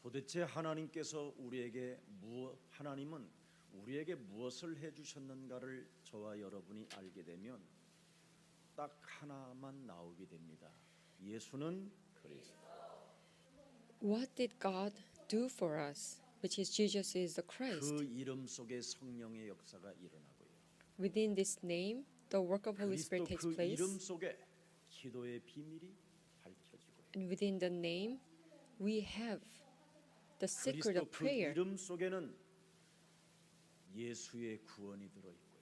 도대체 하나님께서 하나님은 우리에게 무엇을 해주셨는가를 저와 여러분이 알게 되면 딱 하나만 나오게 됩니다. 예수는 그리스도. What did God do for us? Which is Jesus is the Christ. 그 이름 속에 성령의 역사가 일어나고요. Within this name, the work of Holy 그리스도 Spirit takes 그 이름 place. 속에 기도의 비밀이 밝혀지고요. And within the name, we have the secret 그리스도 of 그 prayer. 이름 속에는 예수의 구원이 들어있고요.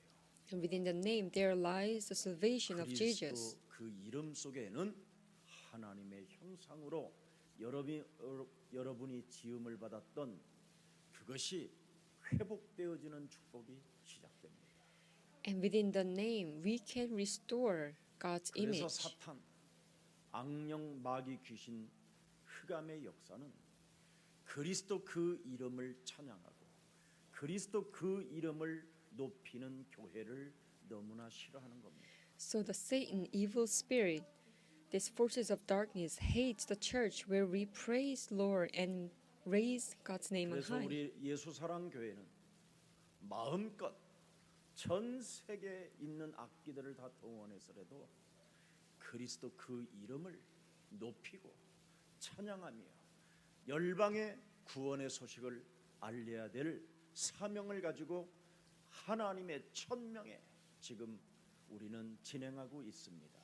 And within the name, there lies the salvation of Jesus. 그리스도 그 이름 속에는 하나님의 형상으로 여러분이 지음을 받았던 그것이 회복되어지는 축복이 시작됩니다. And within the name, we can restore God's 그래서 image. 사탄, 악령, 마귀, 귀신, 흑암의 역사는 그리스도 그 이름을 찬양하고 그리스도 그 이름을 높이는 교회를 너무나 싫어하는 겁니다. So the Satan, evil spirit, these forces of darkness hates the church where we praise Lord and raise God's name on 그래서 high. 우리 예수사랑 교회는 마음껏 전 세계에 있는 악기들을 다 동원해서라도 그리스도 그 이름을 높이고 찬양하며 열방의 구원의 소식을 알려야 될 사명을 가지고 하나님의 천명에 지금 우리는 진행하고 있습니다.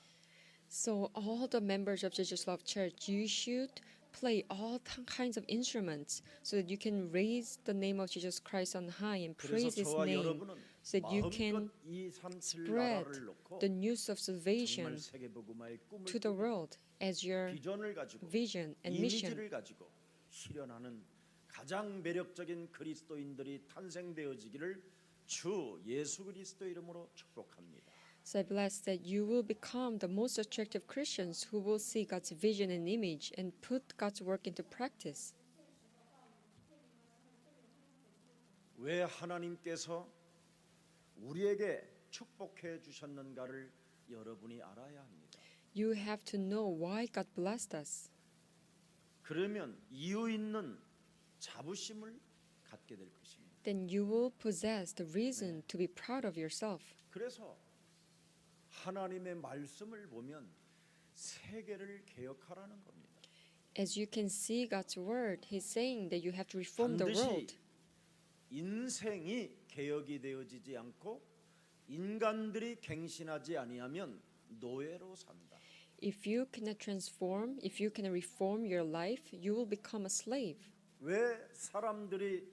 So all the members of Jesus Love Church, you should play all kinds of instruments so that you can raise the name of Jesus Christ on high and 그래서 praise His 저와 name, 여러분은 so that you can 마음껏 237 spread 나라를 놓고 the news of salvation 정말 세계복음화의 꿈을 to the world as your 비전을 가지고 vision and mission. 이미지를 가지고 실현하는 가장 매력적인 그리스도인들이 탄생되어지기를 주 예수 그리스도 이름으로 축복합니다. So I bless that you will become the most attractive Christians who will see God's vision and image and put God's work into practice. 왜 하나님께서 우리에게 축복해 주셨는가를 여러분이 알아야 합니다. You have to know why God blessed us. 그러면 이유 있는 자부심을 갖게 될 것입니다. Then you will possess the reason to be proud of yourself. 그래서 하나님의 말씀을 보면 세계를 개혁하라는 겁니다. As you can see God's word, He's saying that you have to reform the 반드시 world. 인생이 개혁이 되어지지 않고 인간들이 갱신하지 아니하면 노예로 산다. If you cannot transform, if you cannot reform your life, you will become a slave. 왜 사람들이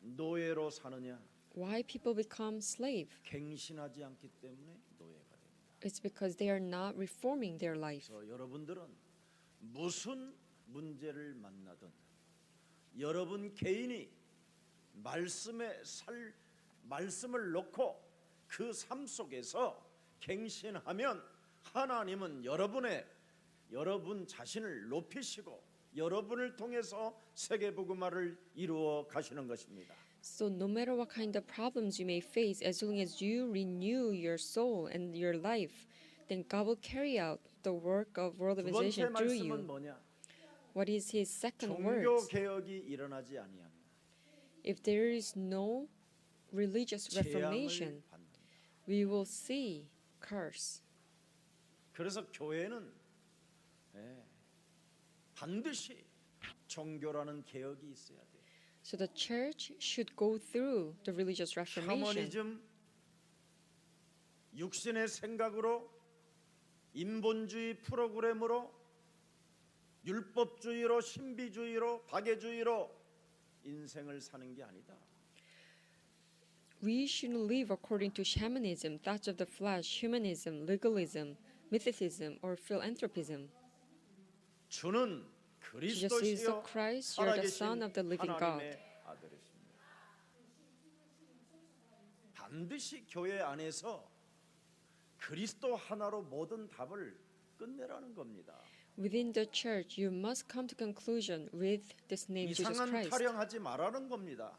노예로 사느냐? Why people become slave? 갱신하지 않기 때문에 노예가 됩니다. It's because they are not reforming their life. 그래서 여러분들은 무슨 문제를 만나든 여러분 개인이 말씀을 놓고 그 삶 속에서 갱신하면 하나님은 여러분 자신을 높이시고 여러분을 통해서 세계 복음화를 이루어 가시는 것입니다. So no matter what kind of problems you may face, as long as you renew your soul and your life, then God will carry out the work of world 두 번째 evangelization through 말씀은 you. 뭐냐? What is His second 종교 words? 개혁이 일어나지 아니하면 If there is no religious 재앙을 reformation, 받는다. we will see curse. 그래서 교회는 반드시 종교라는 개혁이 있어야 돼요. So the church should go through the religious reformation. 샤머니즘, 육신의 생각으로 인본주의 프로그램으로 율법주의로 신비주의로 박애주의로 인생을 사는 게 아니다. We shouldn't live according to shamanism, thoughts of the flesh, humanism, legalism, mythicism, or philanthropism. 주는 Jesus is the 그리스도시요 Christ, you are the 살아계신 Son of the living 하나님의 God. 아들이십니다. 반드시 교회 안에서 그리스도 하나로 모든 답을 끝내라는 겁니다. Within the church, you must come to conclusion with this name, Jesus 이상한 Christ. 타령하지 말라는 겁니다.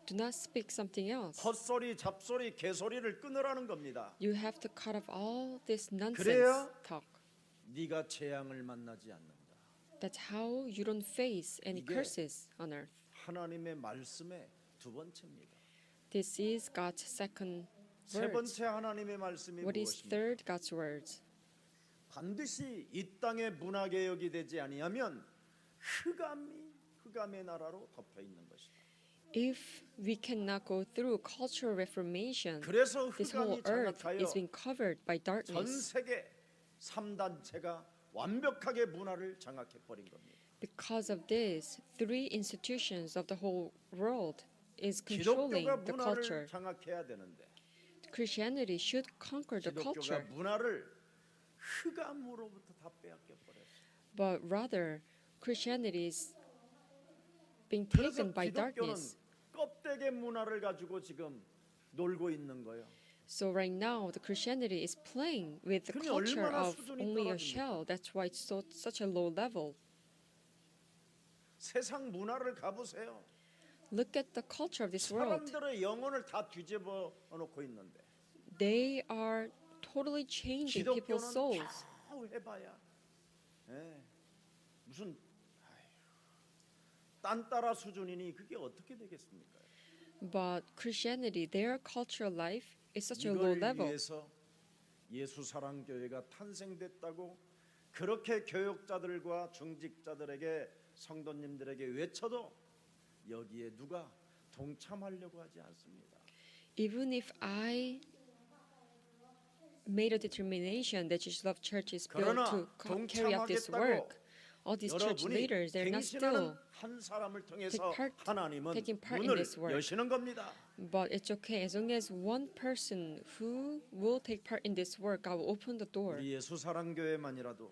Do not speak something else. 헛소리, 잡소리, 개소리를 끊으라는 겁니다. You have to cut off all this nonsense 그래야 talk. 네가 재앙을 만나지 않는다. That's how you don't face any 이게 curses on earth. 하나님의 말씀의 두 번째입니다. This is God's second 세 word. 번째 하나님의 말씀이 What is 무엇입니까? third God's words? 반드시 이 땅의 문화 개혁이 되지 아니하면 흑암의 나라로 덮여 있는 것이다. If we cannot go through cultural reformation, 그래서 this 흑암이 whole earth 장악하여 is being covered by 전 darkness. 세계 3단체가 완벽하게 문화를 장악해 버린 겁니다. Because of this, three institutions of the whole world is controlling 기독교가 the 문화를 culture. 장악해야 되는데 Christianity should conquer the 기독교가 culture, 문화를 흑암으로부터 다 빼앗겨 버렸어요. but rather Christianity is being 그래서 taken by 기독교는 darkness. 껍데기 문화를 가지고 지금 놀고 있는 거예요. So right now, the Christianity is playing with the 그게 culture 얼마나 of 수준이 only a 떨어집니까? shell. That's why it's such a low level. 세상 문화를 가보세요. Look at the culture of this world. 사람들의 영혼을 다 뒤집어 놓고 있는데 They are totally changing people's 기독교는 souls. 겨우 해봐야 무슨 딴따라 수준이니 그게 어떻게 되겠습니까? But Christianity, their cultural life is such a low 이걸 level. 위해서 예수사랑교회가 탄생됐다고 그렇게 교역자들과 중직자들에게 성도님들에게 외쳐도 여기에 누가 동참하려고 하지 않습니다. Even if I made a determination that Jesus Love Church is built 그러나 to carry out this 동참하겠다고 work, all these church 여러분이 leaders, they're not 갱신하는 still. 한 사람을 통해서 하나님은 taking part in 문을 this work. 여시는 겁니다. But it's okay as long as one person who will take part in this work, I will open the door. 우리 예수사랑교회만이라도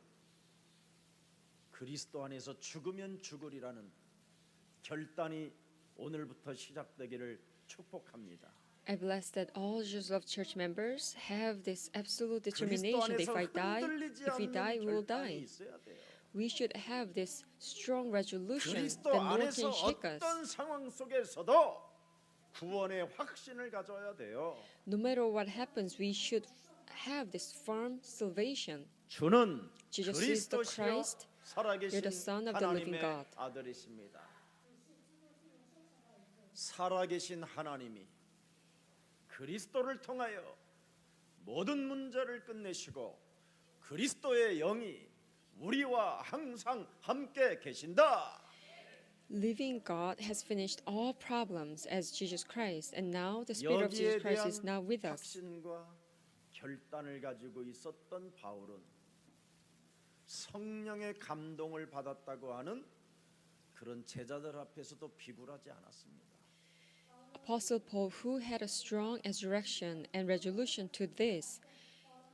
그리스도 안에서 죽으면 죽으리라는 결단이 오늘부터 시작되기를 축복합니다. I bless that all Jesus Love Church members have this absolute 그리스도 determination that 안에서 if I die, 흔들리지 if we die, 않는 we will 결단이 die. 있어야 돼요. We should have this strong resolution that 그리스도 no one 안에서 can shake us. 어떤 상황 속에서도 구원의 확신을 가져야 돼요. No matter what happens, we should have this firm salvation. 주는 Jesus is the 그리스도시요 Christ. 살아계신 You're the Son of the living 하나님의 God. 아들이십니다. 살아계신 하나님이 그리스도를 통하여 모든 문제를 끝내시고 그리스도의 영이 우리와 항상 함께 계신다. Living God has finished all problems as Jesus Christ, and now the Spirit of Jesus 여기에 Christ 대한 is now with us. 확신과 결단을 가지고 있었던 바울은 성령의 감동을 받았다고 하는 그런 제자들 앞에서도 비굴하지 않았습니다. Apostle Paul, who had a strong resurrection and resolution to this,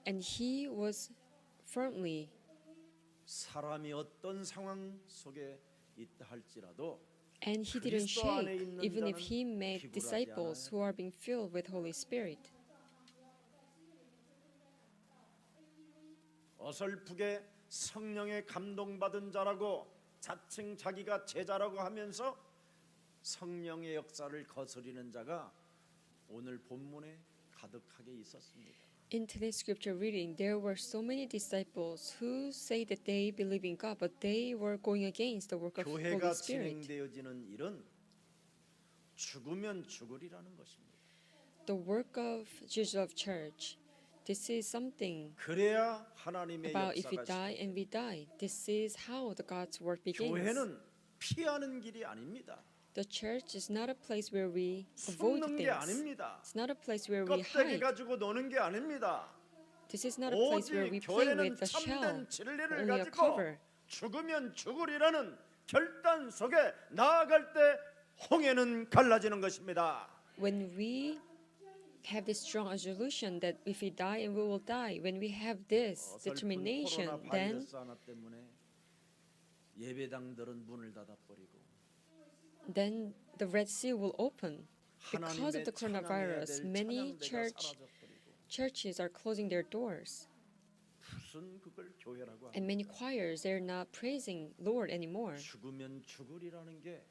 and he was firmly, 사람이 어떤 상황 속에 있다 할지라도 and he didn't 그리스도 안에 shake, 있는 even if 자는 he met 비굴하지 disciples 않아요. who are being filled with Holy Spirit. 어설프게 성령의 감동받은 자라고 자칭 자기가 제자라고 하면서 성령의 역사를 거스리는 자가 오늘 본문에 가득하게 있었습니다. In today's scripture reading, there were so many disciples who say that they believe in God, but they were going against the work of Holy 교회가 Spirit. 진행되어지는 일은 죽으면 죽으리라는 것입니다. The work of Jesus of Church, this is something 그래야 하나님의 about if we 역사가 die and we die. This is how the God's work begins. 교회는 피하는 길이 아닙니다. The church is not a place where we avoid 숨는 게 things. 아닙니다. It's not a place where we 껍데기 hide. 가지고 노는 게 아닙니다. This is not a place where we 오직 play 교회는 with the shell, 참된 진리를 only a 가지고 cover. 죽으면 죽으리라는 결단 속에 나아갈 때 홍해는 갈라지는 것입니다. When we have this strong resolution that if we die and we will die, when we have this 어설픈 determination, 코로나 then 바이러스 하나 때문에 예배당들은 문을 닫아버리고 the Red Sea will open. Because 하나님의 of the 찬양해야 coronavirus, 될 many 찬양대가 사라져버리고 churches are closing their doors, 무슨 그걸 교회라고 and 합니까? many choirs they're not praising Lord anymore. 죽으면 죽으리라는 게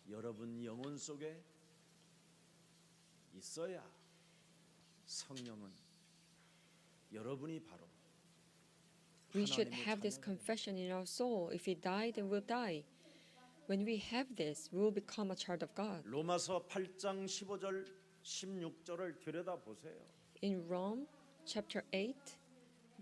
여러분 영혼 속에 있어야 성령은 여러분이 바로 We should 하나님의 have this 자녀가 confession in our soul. If we die, then we'll die. When we have this, we will become a child of God. 로마서 8장 15절 16절을 들여다 보세요. In Rome, chapter 8,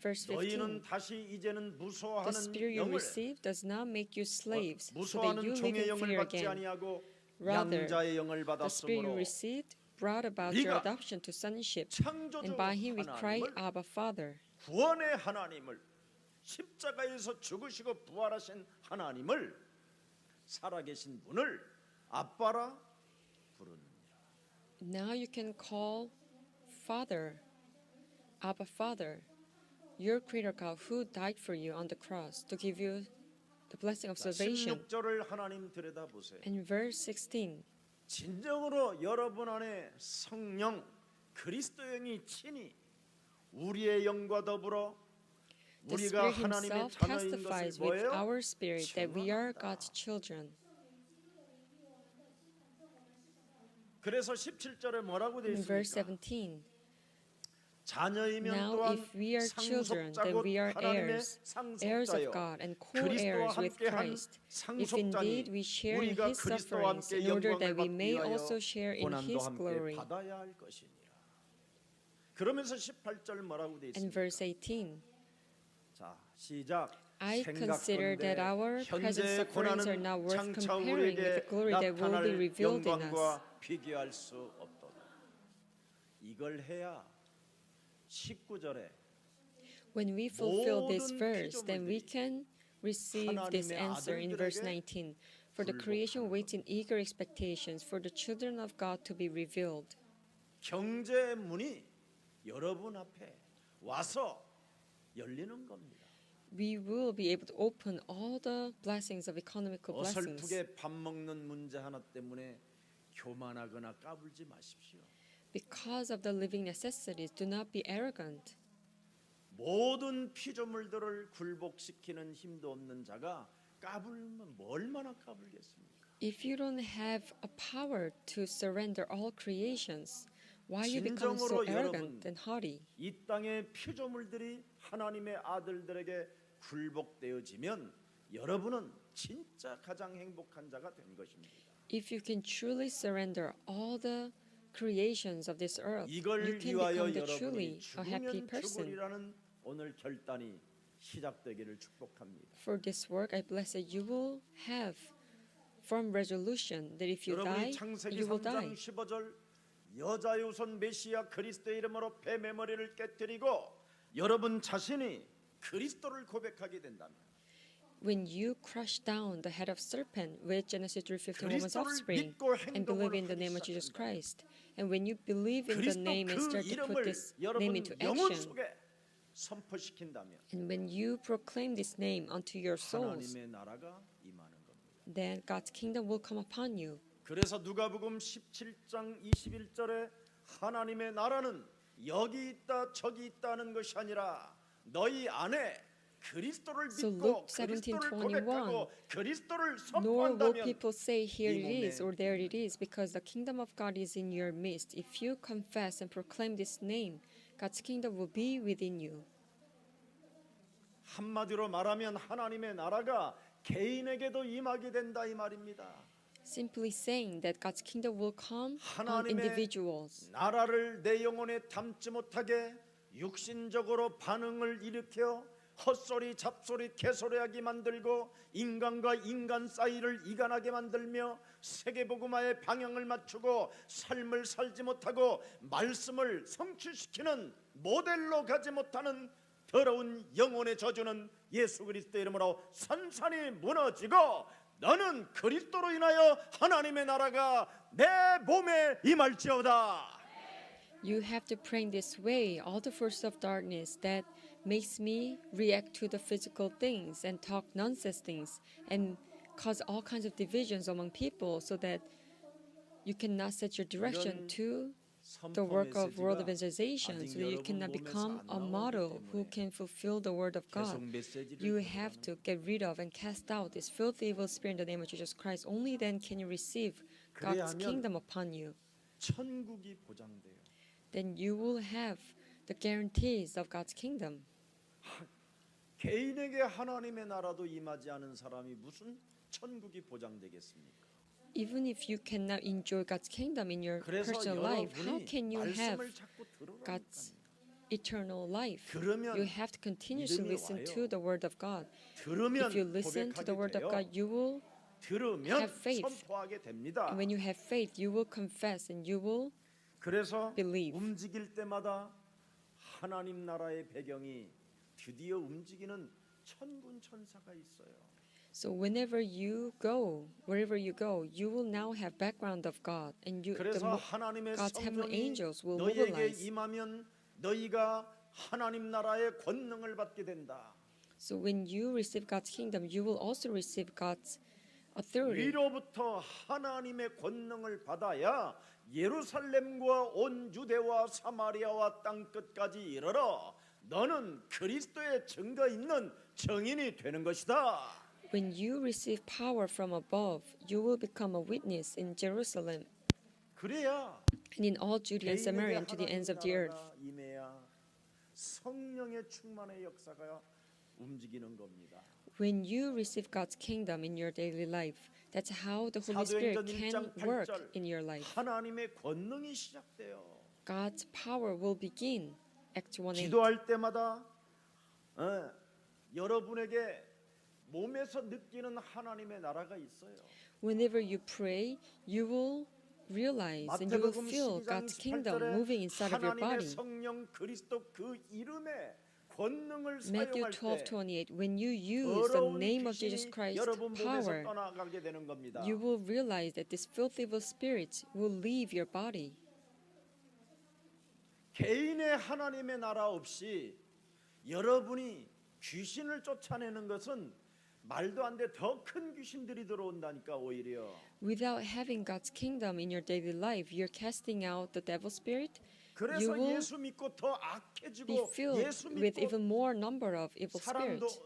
verse 15, 너희는 다시 이제는 the 무서워하는 spirit you 영을 receive does not make you slaves, so that 무서워하는 you live 종의 in 영을 fear 받지 again. 아니하고 Rather, 양자의 영을 the spirit you 받았으므로 received brought about your 우리가 adoption to sonship, 창조주 and by him we cry, 하나님을 Abba, Father. 구원의 하나님을 십자가에서 죽으시고 부활하신 하나님을 살아계신 분을 아빠라 부르느니라. Now you can call Father, Abba, Father, your Creator God who died for you on the cross to give you the blessing of salvation. 16절을 하나님 들여다보세요. And verse 16, 진정으로 여러분 안에 성령 그리스도 영이 친히 우리의 영과 더불어 the 우리가 Spirit 하나님의 Himself 자녀인 testifies 것을 with 뭐예요? our spirit that we are 증언한다. God's children. 그래서 17절에 뭐라고 되어 In verse 있습니까? 17, 자녀이면 now 또한 if we are children, then 상속자고 we are 하나님의 heirs, heirs of 상속자요. God and 그리스도와 co-heirs with 함께 한 Christ. If indeed 상속자니 we share in 우리가 His 그리스도와 sufferings, 함께 in order 영광을 that we 받기 may 위하여 also share in 고난도 His 함께 glory. 받아야 할 것이니라. 그러면서 18절 뭐라고 되어 And 있습니까? verse 18, 자, 시작. I consider 생각건대 that our present 현재의 sufferings are 고난은 not worth 장차 comparing with the 우리에게 glory that will be 나타날 revealed in us. 영광과 비교할 수 없도다. 이걸 해야 19절에 When we fulfill this 모든 verse, then we 피조물들이 can receive this 하나님의 answer in verse 아들들에게 19. For the creation waits in eager expectations for the children of God to be revealed. 경제의 문이 여러분 앞에 와서 열리는 겁니다. We will be able to open all the blessings of economical blessings. 어설프게 밥 먹는 문제 하나 때문에 교만하거나 까불지 마십시오. Because of the living necessities, do not be arrogant. 모든 피조물들을 굴복시키는 힘도 없는 자가 까불면 얼마나 까불겠습니까? If you don't have a power to surrender all creations, why you become so 진정으로 arrogant 여러분, and haughty? 이 땅의 피조물들이 하나님의 아들들에게 굴복되어지면 여러분은 진짜 가장 행복한 자가 된 것입니다. If you can truly surrender all the creations of this earth, 이걸 you can 위하여 become the 여러분이 truly a happy 죽으면 person. 죽으리라는 오늘 결단이 시작되기를 축복합니다. For this work, I bless that you will have firm resolution that if you die, 여러분이 창세기 you will 3장 die. 15절 여자의 우선 메시아 그리스도의 이름으로 뱀의 머리를 깨뜨리고 여러분 자신이 그리스도를 고백하게 된다면 When you crush down the head of serpent with Genesis 3:15 woman's 그리스도를 offspring 믿고 and believe in the 행동을 name of 하기 Jesus 시작한다면 Christ, and when you believe in the 그리스도 name and 그 start to put 이름을 this name 여러분 into 영혼 action, 속에 선포시킨다면 and when you proclaim this name unto your souls, 하나님의 나라가 임하는 겁니다. then God's kingdom will come upon you. 그래서 누가복음 17장 21절에 하나님의 나라는 여기 있다 저기 있다는 것이 아니라 너희 안에 그리스도를 So 믿고 Luke 그리스도를 17:21, 고백하고 그리스도를 Nor will 선포한다면 people say, Here 이 it is, 몸에 or there it is, because the kingdom of God is in your midst. If you confess and proclaim this name, God's kingdom will be within you. 한마디로 말하면 하나님의 나라가 개인에게도 임하게 된다 이 말입니다. Simply saying that God's kingdom will come on 하나님의 individuals. 나라를 내 영혼에 담지 못하게 육신적으로 반응을 일으켜 헛소리 잡소리 개소리하게 만들고 인간과 인간 사이를 이간하게 만들며 세계복음화의 방향을 맞추고 삶을 살지 못하고 말씀을 성취시키는 모델로 가지 못하는 더러운 영혼의 저주는 예수 그리스도의 이름으로 산산이 무너지고 너는 그리스도로 인하여 하나님의 나라가 내 몸에 임할지어다. You have to pray in this way all the forces of darkness that makes me react to the physical things and talk nonsense things and cause all kinds of divisions among people so that you cannot set your direction to the work of world evangelization, so that you cannot become a model who can fulfill the word of God. You have to get rid of and cast out this filthy evil spirit in the name of Jesus Christ. Only then can you receive God's kingdom upon you. 천국이 보장돼요. Then you will have the guarantees of God's kingdom. 개인에게 하나님의 나라도 임하지 않은 사람이 무슨 천국이 보장되겠습니까? Even if you cannot enjoy God's kingdom in your 그래서 personal life, how 여러분이 can you have 말씀을 자꾸 God's 들으라니까요. eternal life? 들으면 You have to continuously 믿음이 listen 와요. to the word of God. 들으면 If you listen to the word 고백하게 of God, 돼요. you will, 들으면 have faith. 선포하게 됩니다. and when you have faith, you will confess and you will 그래서 believe. 움직일 때마다 하나님 나라의 배경이 드디어 움직이는 천군 천사가 있어요. So whenever you go, wherever you go, you will now have background of God, and 그래서 하나님의 God's heavenly 성령이 angels will 너희에게 mobilize. 임하면 너희가 하나님 나라의 권능을 받게 된다. So when you receive God's kingdom, you will also receive God's authority. 위로부터 하나님의 권능을 받아야 예루살렘과 온 유대와 사마리아와 땅 끝까지 이르러 너는 그리스도의 증거 있는 증인이 되는 것이다. When you receive power from above, you will become a witness in Jerusalem 그래야 and in all Judea and Samaria 개인에게 and to the 하나님 ends of the earth. 나라가 임해야 성령의 충만의 역사가 움직이는 겁니다. When you receive God's kingdom in your daily life, that's how the Holy Spirit 사도행전 can 1장 work 8절 in your life. 하나님의 권능이 시작돼요. God's power will begin. Acts 1:8. 기도할 때마다 여러분에게 몸에서 느끼는 하나님의 나라가 있어요. Whenever you pray, you will realize and you will 마태복음 feel 12장 God's kingdom 18절에 moving inside of your 하나님의 body. 성령 그리스도 그 이름에 권능을 Matthew 사용할 때 12:28. When you use the 더러운 name of Jesus 귀신이 Christ's 여러분 몸에서 power, 떠나가게 되는 겁니다. you will realize that this filthy evil spirit will leave your body. 개인의 하나님의 나라 없이 여러분이 귀신을 쫓아내는 것은 말도 안 돼 더 큰 귀신들이 들어온다니까 오히려. Without having God's kingdom in your daily life, you're casting out the devil spirit. You 그래서 will 예수 믿고 더 be 악해지고 filled 예수 with 믿고 even more number of evil 사람도 spirits.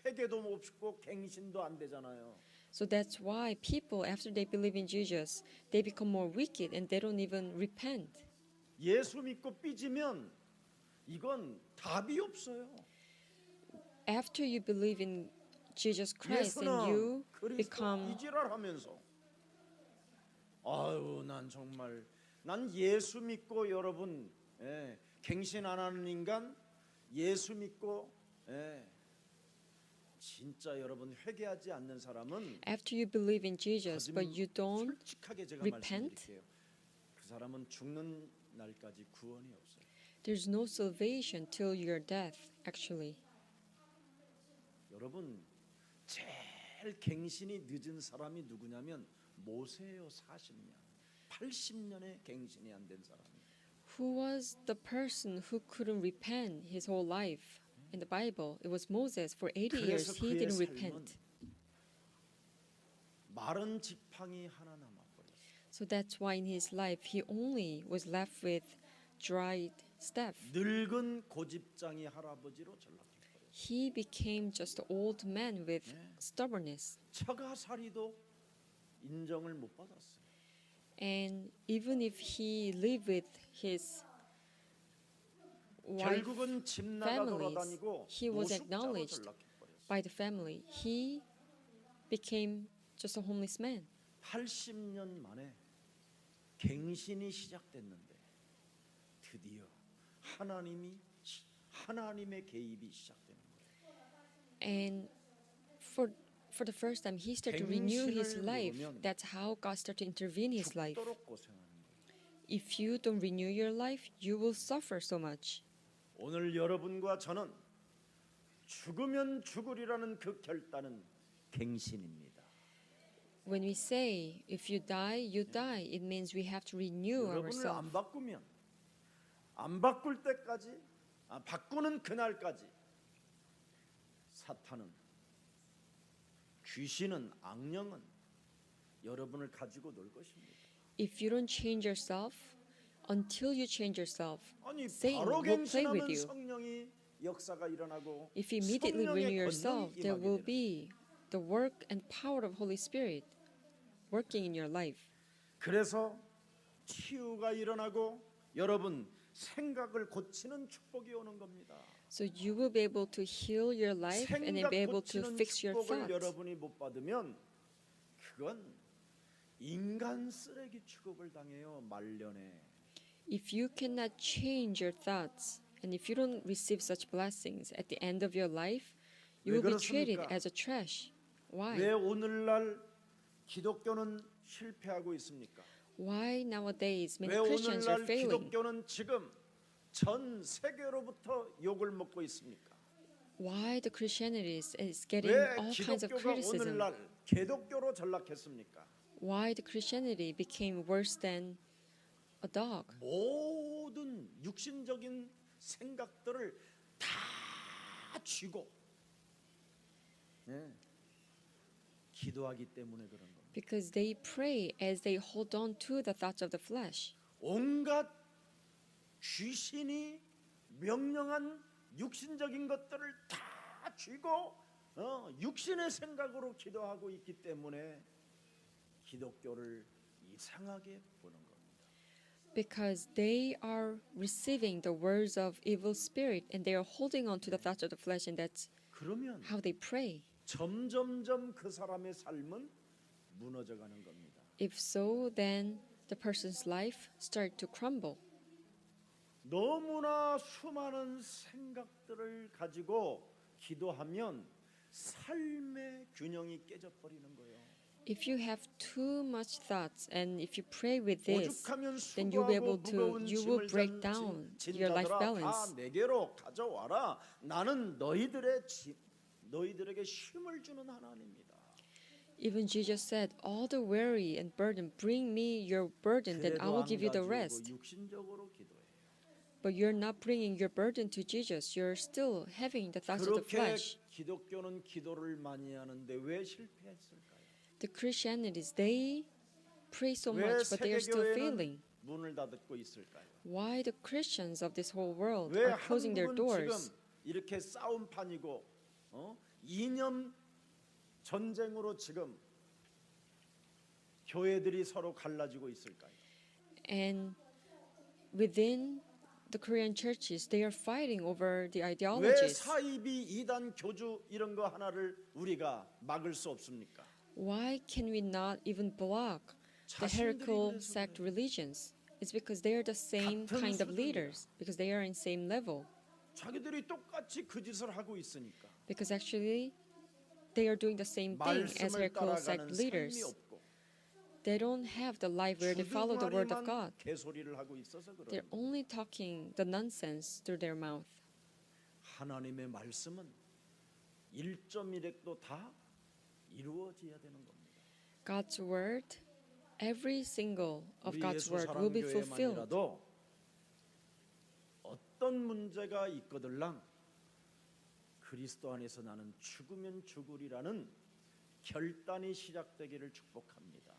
회개도 없고 갱신도 안 되잖아요. So that's why people, after they believe in Jesus, they become more wicked and they don't even repent. 예수 믿고 삐지면 이건 답이 없어요. After you believe in Jesus Christ and 예수는 you 그리스도 become 이지랄하면서 아유 난 정말 난 예수 믿고 여러분 갱신 안 하는 인간 예수 믿고 진짜 여러분 회개하지 않는 사람은 after you believe in Jesus but you don't 솔직하게 제가 repent? 말씀드릴게요. 그 사람은 죽는 날까지 구원이 없어요. there's no salvation till your death actually. 여러분 제일 갱신이 늦은 사람이 누구냐면 모세예요. 40년 80년에 갱신이 안 된 사람이. Who was the person who couldn't repent his whole life? In the Bible, it was Moses. For 80 years, 그래서 he 그의 didn't 삶은 repent. 마른 지팡이 하나 남아버렸어요. So that's why in his life, he only was left with dried staff. 늙은 고집장이 할아버지로 전락해버렸어요. He became just an old man with stubbornness. 처가살이도 인정을 못 받았어요. And even if he lived with his wife 결국은 집 나가 families, 돌아다니고 he was 노숙자로 acknowledged 전락해버렸어요. by the family. He became just a homeless man. 80년 만에 갱신이 시작됐는데 드디어 하나님의 개입이 시작되는 거예요. And for the first time, he started to renew his 갱신을 life. 모르면 That's how God started to intervene in his life. 죽도록 고생하는 거예요. If you don't renew your life, you will suffer so much. 오늘 여러분과 저는 죽으면 죽으리라는 그 결단은 갱신입니다. When we say, if you die, you die, it means we have to renew 여러분을 ourselves. 안 바꾸면 안 바꿀 때까지 바꾸는 그날까지 사탄은 귀신은 악령은 여러분을 가지고 놀 것입니다. If you don't change yourself, until you change yourself, 아니 Satan 바로 will play with 갱신하면 you. 성령이 역사가 일어나고 If you immediately 성령의 renew yourself, 권능이 there will 임하게 되는 be the work and power of Holy Spirit working in your life. 그래서 치유가 일어나고 여러분 생각을 고치는 축복이 오는 겁니다. So you will be able to heal your life and then 생각 be able to 고치는 fix your 축복을 thoughts. 여러분이 못 받으면 그건 인간 쓰레기 취급을 당해요. 말년에. If you cannot change your thoughts and if you don't receive such blessings at the end of your life, you 왜 will be treated 그렇습니까? as a trash. Why? 왜 오늘날 기독교는 실패하고 있습니까? Why nowadays many 왜 Christians are 오늘날 failing? 기독교는 지금 전 세계로부터 욕을 먹고 있습니까? Why the Christianity is getting 왜 all kinds of 기독교가 criticism? 오늘날 개독교로 전락했습니까? Why the Christianity became worse than a dog? 모든 육신적인 생각들을 다 쥐고 기도하기 때문에 그런 겁니다. Because they pray as they hold on to the thoughts of the flesh. 온갖 귀신이 명령한 육신적인 것들을 다 쥐고 육신의 생각으로 기도하고 있기 때문에 기독교를 이상하게 보는 겁니다. Because they are receiving the words of evil spirit and they are holding on to the thoughts of the flesh, and that's 그러면 how they pray. 점점점 그 사람의 삶은 무너져가는 겁니다. If so, then the person's life start to crumble. 너무나 수많은 생각들을 가지고 기도하면 삶의 균형이 깨져버리는 거예요. If you have too much thoughts and if you pray with this, 오죽하면 then you'll be 수고하고 able to 무거운 you will 짐을 break down 진 your life 자들아 balance. 다 내게로 가져와라. 나는 너희들에게 힘을 주는 하나님입니다. Even Jesus said, "All the weary and burden, bring me your burden, then I 그래도 will 안 give you the 가지고 rest." 육신적으로 기도해요. But you're not bringing your burden to Jesus. You're still having the thoughts of the 그렇게 flesh. 기독교는 기도를 많이 하는데 왜 실패했을까요? The Christianities, they pray so 왜 much, but they are still 세계교회는 failing. 문을 닫고 있을까요? Why the Christians of this whole world 왜 are closing their 한국은 doors? 지금 이렇게 싸움판이고 이념 전쟁으로 지금 교회들이 서로 갈라지고 있을까요? And within the Korean churches, they are fighting over the 왜 ideologies. 사이비 이단 교주 이런 거 하나를 우리가 막을 수 없습니까? Why can we not even block the 자신들이 heretical 그래서 sect 그래요. religions? It's because they are the same 같은 kind of 수준이야. leaders, because they are in same level. 자기들이 똑같이 그 짓을 하고 있으니까 Because actually, they are doing the same thing as 말씀을 heretical sect 따라가는 삶이 leaders. 없고 They don't have the life where they follow the word of God. 주둥아리만 개소리를 하고 있어서 They're 그런 only talking the nonsense through their mouth. 하나님의 말씀은 1.1획도 다 이루어져야 되는 겁니다. God's word, every single of 우리 God's word will be fulfilled. 예수사랑교회만이라도 어떤 문제가 있거들랑 그리스도 안에서 나는 죽으면 죽으리라는 결단이 시작되기를 축복합니다.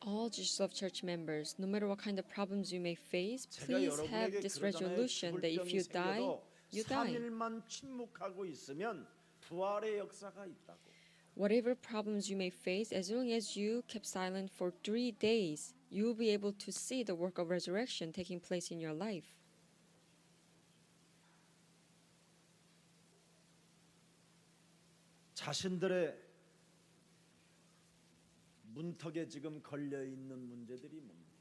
All Jesus of Church members, no matter what kind of problems you may face, 제가 please have 여러분에게 this 그러잖아요. resolution 죽을 that if 병이 you die, 생겨도 you die. 3일만 침묵하고 있으면 부활의 역사가 있다고. Whatever problems you may face, as long as you kept silent for 3 days, you will be able to see the work of resurrection taking place in your life. 자신들의 문턱에 지금 걸려 있는 문제들이 뭡니까?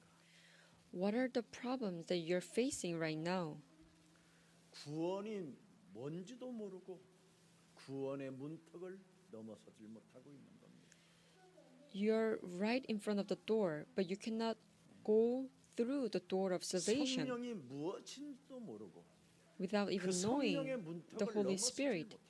What are the problems that you're facing right now? 구원이 뭔지도 모르고 구원의 문턱을 넘어서질 못하고 있는 겁니다. You're right in front of the door, but you cannot go through the door of salvation 성령이 무엇인지도 모르고 without even 그 성령의 knowing 문턱을 the Holy 넘어서지 Spirit. 못하고 있어요.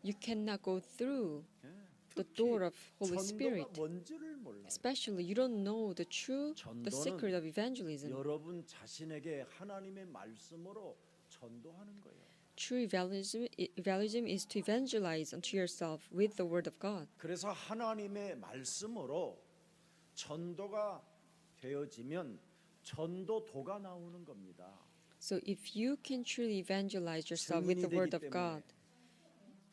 You cannot go through 예, the 특히 door of Holy 전도가 Spirit. 뭔지를 몰라요. Especially, you don't know the 전도는 secret of evangelism. 여러분 자신에게 하나님의 말씀으로 전도하는 거예요. True evangelism is to evangelize unto yourself with the word of God. 그래서 하나님의 말씀으로 전도가 되어지면 전도도가 나오는 겁니다. So if you can truly evangelize yourself with 증인이 the word 되기 of God,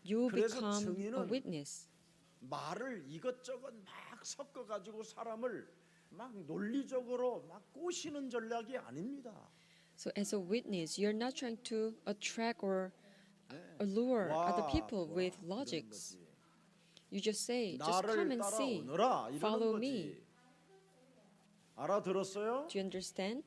you will 그래서 become a 증인은 witness. 말을 이것저것 막 섞어 가지고 사람을 막 논리적으로 막 꼬시는 전략이 아닙니다. So as a witness, you're not trying to attract or allure other 와, people 와, with 이러는 logics. 거지. You just say, just come 나를 and see. 따라오너라 이러는 Follow 거지. me. 알아들었어요? Do you understand?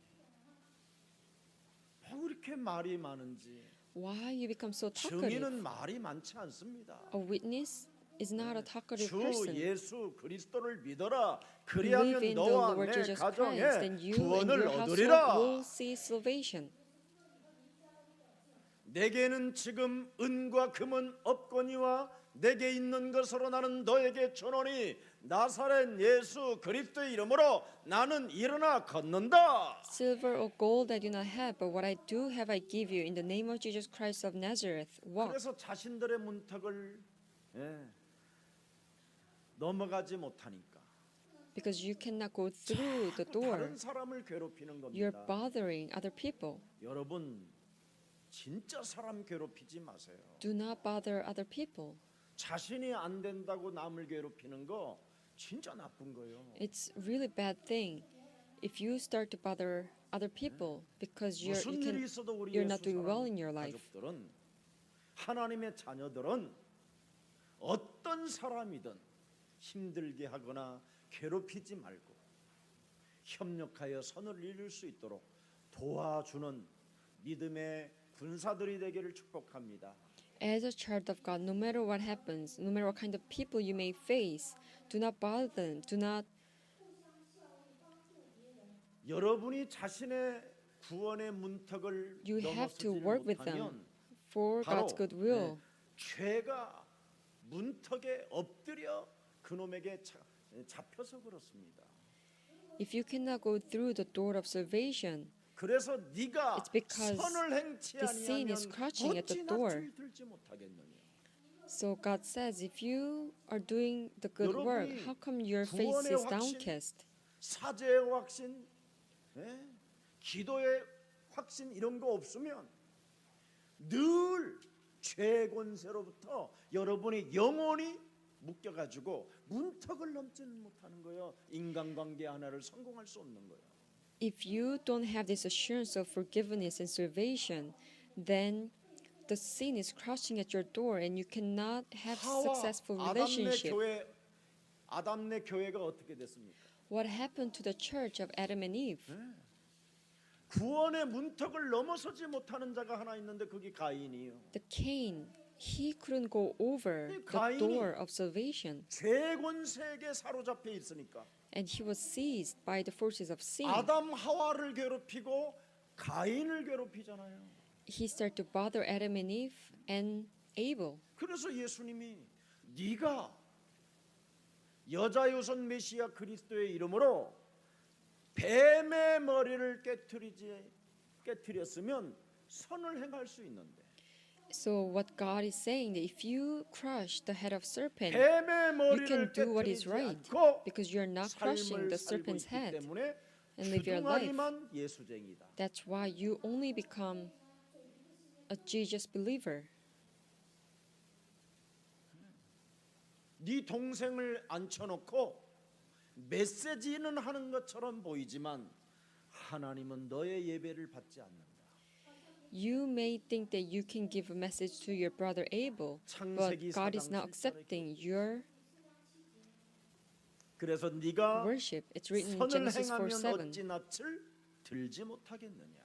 왜 그렇게 말이 많은지. Why you become so talkative? 증인은 말이 많지 않습니다. A witness is not a talkative 주 person. 예수 그리스도를 믿어라. Believe 그리하면 in the 너와 Lord 내 Jesus 가정에 Christ, and you and 구원을 your household 얻으리라. will see salvation. 내게는 지금 은과 금은 없거니와 내게 있는 것으로 나는 너에게 주노니 나사렛 예수 그리스도의 이름으로 나는 일어나 걷는다. Silver or gold I do not have, but what I do have I give you. In the name of Jesus Christ of Nazareth, walk. 그래서 자신들의 문턱을 넘어가지 못하니까 Because you cannot go through the door. 다른 사람을 괴롭히는 You're 겁니다. bothering other people. 여러분 진짜 사람 괴롭히지 마세요. Do not bother other people. 자신이 안 된다고 남을 괴롭히는 거 진짜 나쁜 거예요. It's really bad thing if you start to bother other people because 무슨 일이 있어도 우리 you're not 예수 doing well 사랑 in your life. 가족들은 하나님의 자녀들은 어떤 사람이든 힘들게 하거나 괴롭히지 말고 협력하여 선을 이룰 수 있도록 도와주는 믿음의 군사들이 되기를 축복합니다. As a child of God, no matter what happens, no matter what kind of people you may face, do not bother them. Do not. 여러분이 자신의 구원의 문턱을 You have to 넘어서지 work with them 못하면 for 바로 God's good will. 죄가 문턱에 엎드려 그놈에게 잡혀서 그렇습니다. If you cannot go through the door of salvation, 그래서 네가 It's because 선을 행치 the sin 아니하면 is crouching at the 어찌 door. 낯을 들지 못하겠느냐. so God says, if you are doing the good work, 여러분이 how come your face 구원의 is 확신, downcast? 사죄의 확신, 기도의 확신 이런 거 없으면 늘 죄 권세로부터 여러분이 영원히 묶여가지고 문턱을 넘지는 못하는 거예요. 인간관계 하나를 성공할 수 없는 거예요. If you don't have this assurance of forgiveness and salvation, then the sin is crouching at your door and you cannot have successful relationship. 아담네 교회가 어떻게 됐습니까? What happened to the church of Adam and Eve? 구원의 문턱을 넘어서지 못하는 자가 하나 있는데 그게 가인이에요. The Cain, he couldn't go over the 가인이 door of salvation, 죄 권세에게 사로잡혀 있으니까 and he was seized by the forces of sin. 아담 하와를 괴롭히고 가인을 괴롭히잖아요. He started to bother Adam and Eve and Abel. 그래서 예수님이 네가 여자 유선 메시아 그리스도의 이름으로 뱀의 머리를 깨뜨렸으면 선을 행할 수 있는데 So what God is saying that if you crush the head of serpent, 뱀의 you 머리를 can do what is 깨뜨리지 right 않고 because you're not crushing 삶을 the 살고 serpent's 있기 head. 때문에 and live your life. 주둥아리만 예수쟁이다. That's why you only become a Jesus believer. 네 동생을 앉혀놓고 메시지는 하는 것처럼 보이지만 하나님은 너의 예배를 받지 않는다. You may think that you can give a message to your brother Abel, but 창세기 God is 4장 not 7절에 accepting your 그래서 네가 worship. It's written in 선을 Genesis 행하면 4:7. 어찌 낯을 들지 못하겠느냐.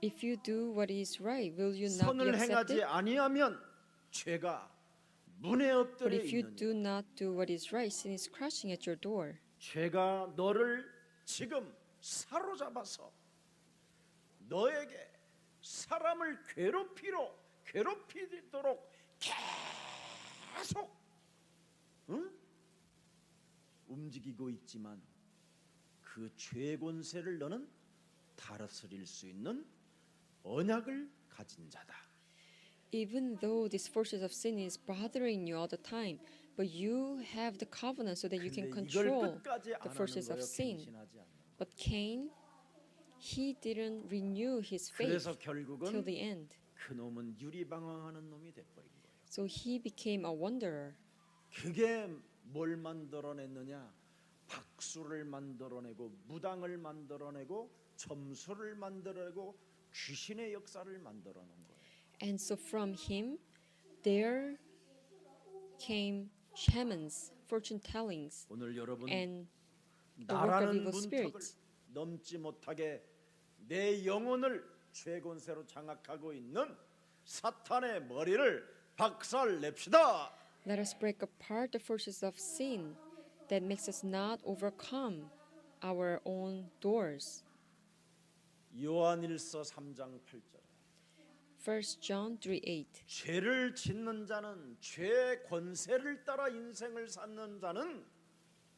If you do what is right, will you not be 선을 accepted? 행하지 아니하면 죄가 문에 But 엎드려 if you 있느냐. do not do what is right, sin is crouching at your door. 죄가 너를 지금 사로잡아서 너에게 사람을 괴롭히도록 계속 움직이고 있지만 그 죄 권세를 너는 다스릴 수 있는 언약을 가진 자다. Even though these forces of sin is bothering you all the time, but you have the covenant so that you can 근데 이걸 control 끝까지 안 the 하는 forces 거예요. of sin. 갱신하지 않는 거예요. But Cain, he didn't renew his faith 그래서 till 결국은 the end. 그 놈은 유리방황하는 놈이 돼버린 거예요. So he became a wanderer. 그게 뭘 만들어냈느냐? 박수를 만들어내고 무당을 만들어내고 점수를 만들어내고 귀신의 역사를 만들어놓은 거예요. And so from him, there came shamans, fortune tellings, 오늘 여러분 and the work of 나라는 evil 문턱을 spirits. 넘지 못하게 내 영혼을 죄권세로 장악하고 있는 사탄의 머리를 박살냅시다. Let us break apart the forces of sin that makes us not overcome our own doors. 요한일서 3장 8절 1 John 3:8. 죄를 짓는 자는 죄의 권세를 따라 인생을 사는 자는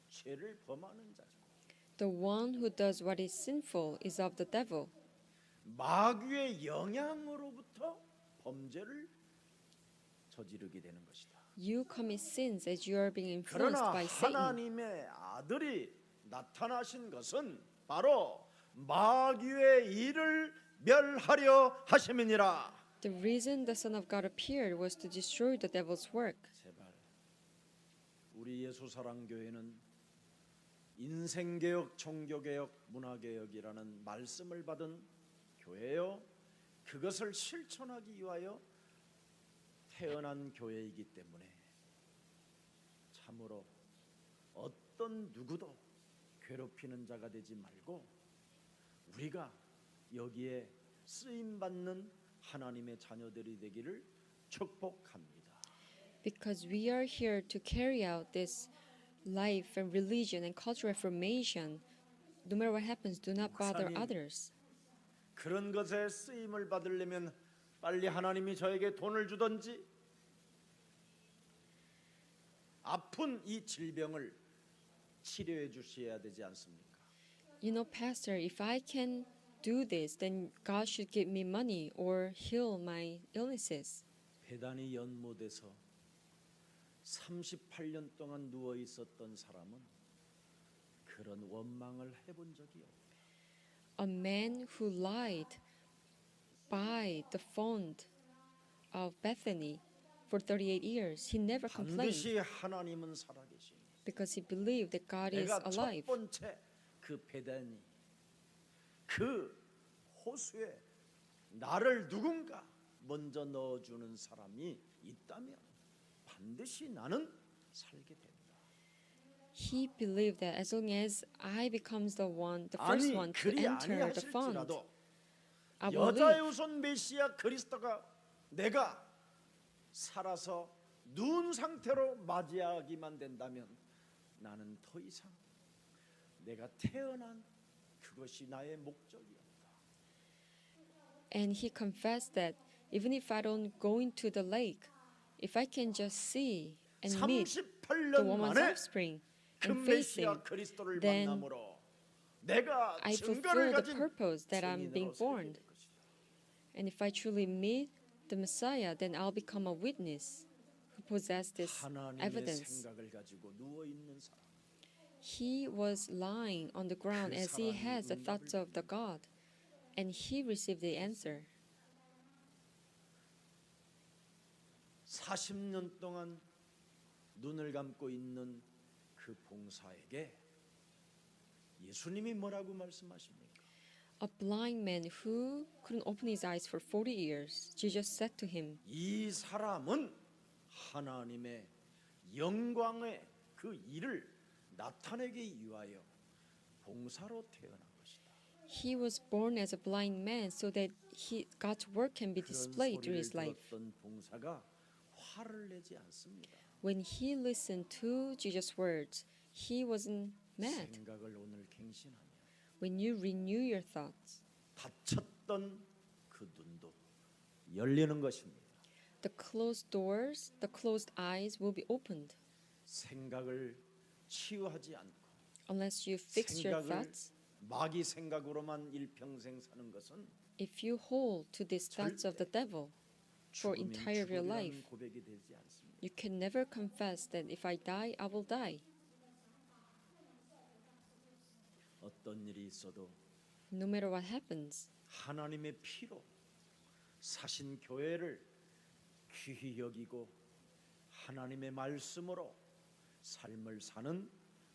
죄를 범하는 자죠. The one who does what is sinful is of the devil. 마귀의 영향으로부터 범죄를 저지르게 되는 것이다. You commit sins as you are being influenced 그러나 by Satan. 하나님의 아들이 나타나신 것은 바로 마귀의 일을 멸하려 하심이니라. The reason the Son of God appeared was to destroy the devil's work. 제발 우리 예수사랑교회는 인생개혁, 종교개혁, 문화개혁이라는 말씀을 받은 교회요, 그것을 실천하기 위하여 태어난 교회이기 때문에 참으로 어떤 누구도 괴롭히는 자가 되지 말고 우리가 여기에 쓰임받는 하나님의 자녀들이 되기를 축복합니다. Because we are here to carry out this life and religion and cultural reformation, no matter what happens, do not bother 목사님, others. 그런 것에 쓰임을 받으려면 빨리 하나님이 저에게 돈을 주든지 아픈 이 질병을 치료해 주셔야 되지 않습니까? You know, Pastor, if I can do this, then God should give me money or heal my illnesses. 배단이 연못에서 38년 동안 누워 있었던 사람은 그런 원망을 해본 적이 없다. A man who lied by the font of Bethany for 38 years, he never complained 반드시 하나님은 살아계시니 because he believed that God is 내가 첫 alive. 번째 그 배단이 그 호수에 나를 누군가 먼저 넣어주는 사람이 있다면 반드시 나는 살게 된다. He believed that as long as I becomes the first 아니 one to 그리 enter the font, 아니하실지라도 I will 여자의 live. 우선 메시아 그리스도가 내가 살아서 누운 상태로 맞이하기만 된다면 나는 더 이상 내가 태어난 그것이 나의 목적이었다. And he confessed that even if I don't go into the lake, if I can just see and meet the 38년 woman's 만에 offspring 그 and face him, 메시아 그리스도를 then 만남으로 내가 I 증거를 fulfill the 가진 purpose that I'm being 증인으로 born. 살게 될 것이다. And if I truly meet the Messiah, then I'll become a witness who possess this 하나님의 evidence. 생각을 가지고 누워 있는 사람. He was lying on the ground as he has the thoughts of the God, and he received the answer. 40년 동안 눈을 감고 있는 그 봉사에게 예수님이 뭐라고 말씀하십니까? A blind man who couldn't open his eyes for 40 years, Jesus said to him, 이 사람은 하나님의 영광의 그 일을 나타내기 위하여 봉사로 태어난 것이다. he was born as a blind man so that God's work can be 그런 displayed through 소리를 his life. 들었던 봉사가 화를 내지 않습니다. When he listened to Jesus' words, he wasn't mad. 생각을 오늘 갱신하며 When you renew your thoughts, 닫혔던 그 눈도 열리는 것입니다. the closed doors, the closed eyes will be opened. 생각을 치유하지 않고 Unless you fix your 생각을 thoughts, 마귀 생각으로만 일평생 사는 것은 if you hold to these thoughts of the devil for 죽음이 entire your life, 죽음이라는 고백이 되지 않습니다. you can never confess that if I die, I will die. 어떤 일이 있어도 No matter what happens, 하나님의 피로 사신 교회를 귀히 여기고 하나님의 말씀으로 삶을 사는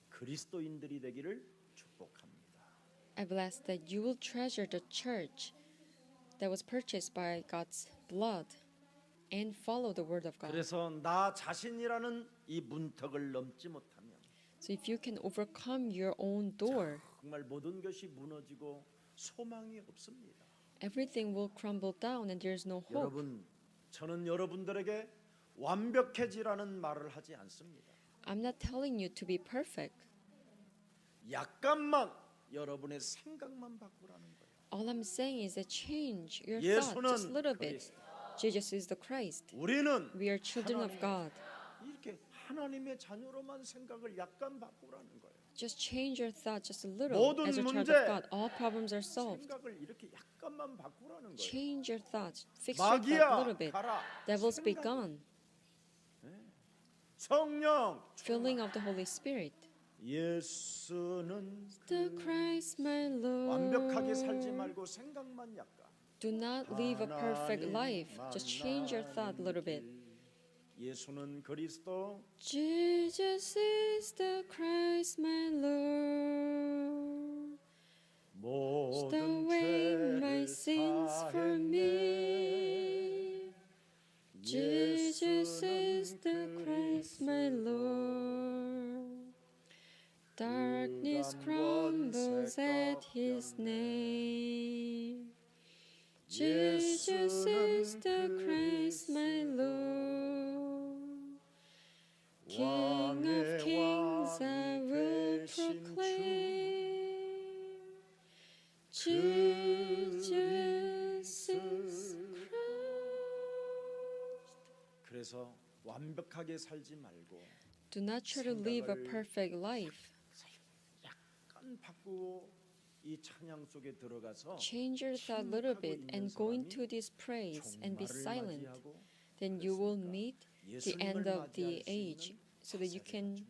그리스도인들이 되기를 축복합니다. I bless that you will treasure the church that was purchased by God's blood and follow the word of God. 그래서 나 자신이라는 이 문턱을 넘지 못하면 So if you can overcome your own door, 정말 모든 것이 무너지고 소망이 없습니다. everything will crumble down and there's no hope. 여러분, 저는 여러분들에게 완벽해지라는 말을 하지 않습니다. I'm not telling you to be perfect. 약간만 여러분의 생각만 바꾸라는 거예요. All I'm saying is that change your thought just a little bit. Jesus is the Christ. 우리는 We are children of God. 이렇게 하나님의 자녀로만 생각을 약간 바꾸라는 거예요. Just change your thought just a little. 모든 As a child 문제, of God, all problems are solved. 생각을 이렇게 약간만 바꾸라는 거예요. Change your thoughts. Fix your thought a 마귀야 little bit. 가라. Devils be 생각을. gone. 성령 Filling of the Holy Spirit. 예수는 The Christ, my 완벽하게 살지 Lord. 말고 생각만 약간. Do not live a perfect life. Just change your thought a little bit. 예수는 그리스도 Jesus is the Christ, my Lord. The 모든 way my 죄를 sins for me. Jesus is the Christ, my Lord. Darkness crumbles at his name. Jesus is the Christ, my Lord. King of kings, I will proclaim. Jesus is Christ. 그래서 완벽하게 살지 말고 Do not try to live a perfect life. 약간 바꾸고 이 찬양 속에 들어가서 Change your thought a little bit and go into this praise and be silent. Then you will meet the end of the age so that you can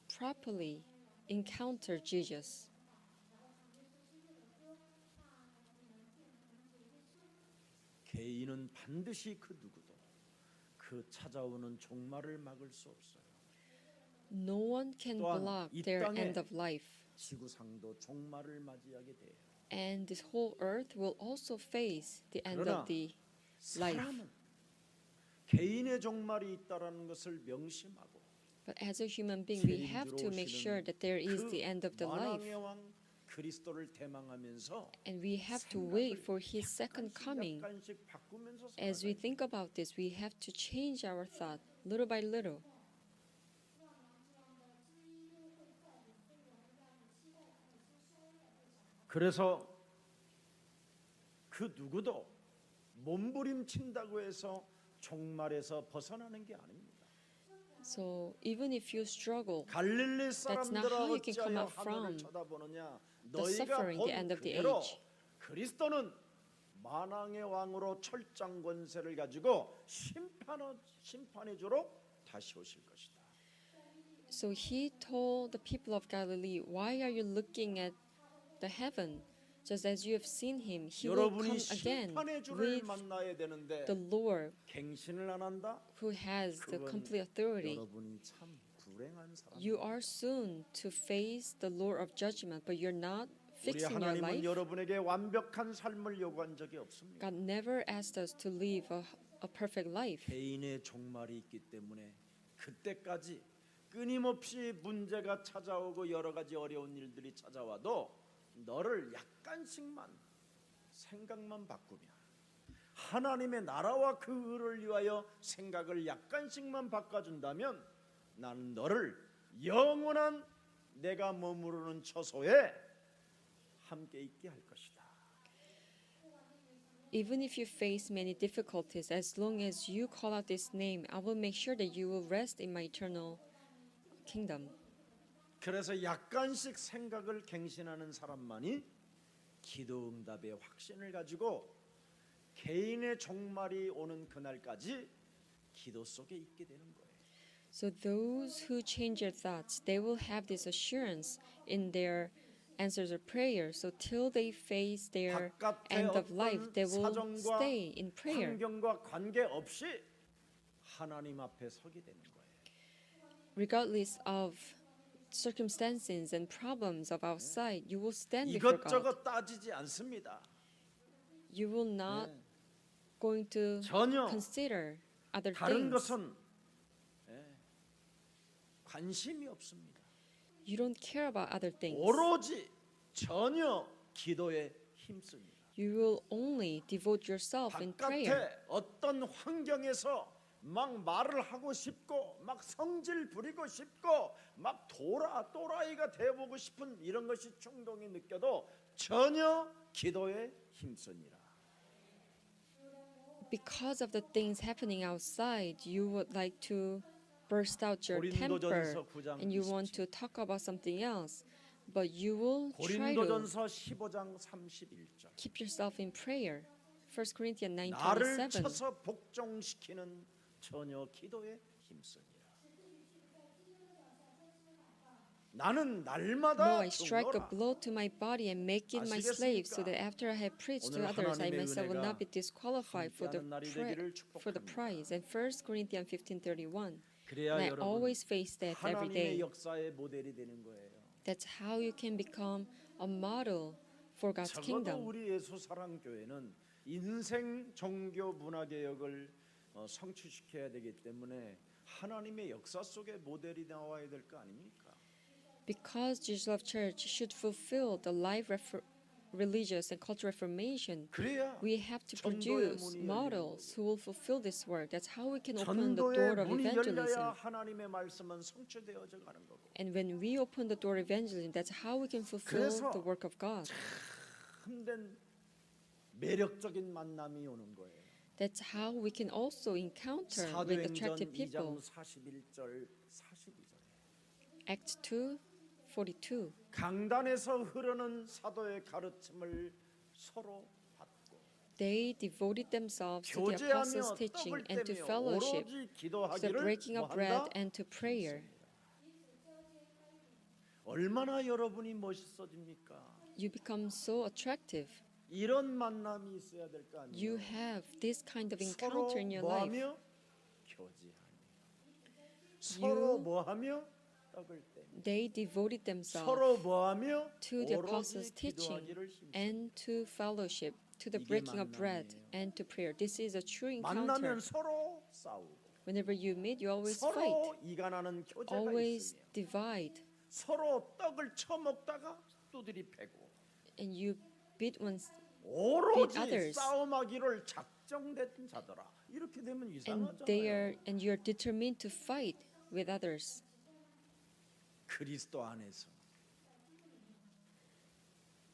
properly encounter Jesus. 개인은 반드시 그 누구도 그 찾아오는 종말을 막을 수 없어요. No one can 또한 block 이 their 땅에 end of life. 지구상도 종말을 맞이하게 돼요. And this whole earth will also face the end 그러나 of the life. 사람은 개인의 종말이 있다라는 것을 명심하고 But as a human being, we have to make sure that there is the end of the life. 만왕의 왕 그리스도를 대망하면서 And we have to wait for His second coming. 약간씩 바꾸면서 As we 살아가야 think about this, we have to change our thought little by little. 그래서 그 누구도 몸부림친다고 해서 종말에서 벗어나는 게 아닙니다. So even if you struggle, 갈릴리 That's not how 사람들아 you can come 어찌하여 out from 하늘을 쳐다보느냐 the 너희가 suffering, 본 the end of the 그대로 age. 그리스도는 만왕의 왕으로 철장 권세를 가지고 심판의 주로 다시 오실 것이다. So he told the people of Galilee, "Why are you looking at the heaven? Just as you have seen him, he will come 여러분이 again 심판의 주를 with 만나야 되는데 the Lord 갱신을 안 한다? who has the 그건 complete authority." 여러분이 참 불행한 사람. You are soon to face the Lord of judgment, but you're not 우리 fixing your 하나님은 life. 여러분에게 완벽한 삶을 요구한 적이 없습니다. God never asked us to live a perfect life. 개인의 종말이 있기 때문에 그때까지 끊임없이 문제가 찾아오고 여러 가지 어려운 일들이 찾아와도 너를 약간씩만 생각만 바꾸면 하나님의 나라와 그 의를 위하여 생각을 약간씩만 바꿔준다면 나는 너를 영원한 내가 머무르는 처소에 함께 있게 할 것이다. Even if you face many difficulties, as long as you call out this name, I will make sure that you will rest in my eternal kingdom. 그래서 약간씩 생각을 갱신하는 사람만이 기도 응답의 확신을 가지고 개인의 종말이 오는 그날까지 기도 속에 있게 되는 거예요. So those who change their thoughts, they will have this assurance in their answers of prayer. So till they face their 바깥의 end of life, 어떤 they will 사정과 stay in prayer. 환경과 관계없이 하나님 앞에 서게 되는 거예요. Regardless of circumstances and problems of outside, you will stand before God. 이것저것 따지지 않습니다. you will not 네. going to 전혀 consider other 다른 things. 것은 관심이 없습니다. You don't care about other things. 오로지 전혀 기도에 힘씁니다. You will only devote yourself in prayer. 바깥에 어떤 환경에서 막 말을 하고 싶고 막 성질 부리고 싶고 막 또라이가 되어보고 싶은 이런 것이 충동이 느껴도 전혀 기도에 힘쓰니라. Because of the things happening outside, you would like to burst out your temper 고린도전서 9장 and you want 27. to talk about something else, but you will try to 고린도전서 15장 31절. keep yourself in prayer. 1 Corinthians 나를 9:27. 쳐서 복종시키는 전혀 기도에 힘쓰니라. 나는 No, 날마다 I strike a 죽노라. blow to my body and make it my slave, so that after I have preached to 오늘 others, I 하나님의 myself will not be 은혜가 disqualified for the 함께하는 날이 되기를 for the 축복합니다. prize. And 1 Corinthians 15:31. 그래야 And I 여러분 always face that every 하나님의 day. 역사의 모델이 되는 거예요. That's how you can become a model for God's 적어도 kingdom. 우리 예수 사랑 교회는 인생 종교 문화 개혁을 성취시켜야 되기 때문에 하나님의 역사 속에 모델이 나와야 될 거 아닙니까? Because Jesus Love Church should fulfill the life religious and cultural reformation, 그래야 we have to 전도의 produce 문이 열리는 models who will fulfill this work. That's how we can open the 전도의 door of 문이 열려야 evangelism. 하나님의 말씀은 성취되어져 가는 거고. And when we open the door of evangelism, that's how we can fulfill 그래서 the work of God. 참된 매력적인 만남이 오는 거예요. That's how we can also encounter with 사도행전 attractive people. 2장 41절 42절. Acts 2:42. 강단에서 흐르는 사도의 가르침을 서로 받고 They devoted themselves to the 교제하며 apostles' teaching 떡을 and to 떼며 fellowship, 오로지 to the 기도하기를 breaking of bread 뭐한다? and to prayer. 얼마나 여러분이 멋있어집니까? You become so attractive. 이런 만남이 있어야 될 거 You 아니에요. have this kind of 서로 encounter in your life. 뭐하며 교제하며 서로 You- 뭐하며 떡을 떼며 They devoted themselves 서로 뭐하며 to the 오로지 apostles' teaching 기도하기를 힘쓰고 and to fellowship, to the 이게 breaking of bread 만남이에요. and to prayer. This is a true 만나면 encounter. 서로 싸우고 Whenever you meet, you always fight, 서로 이간하는 교제가 always 있으며 divide, 서로 떡을 처먹다가 두드리 패고 and you beat one's. 오로지 others. 싸움하기를 작정된 자더라. 이렇게 되면 And 이상하잖아요. you're determined to fight with others. 그리스도 안에서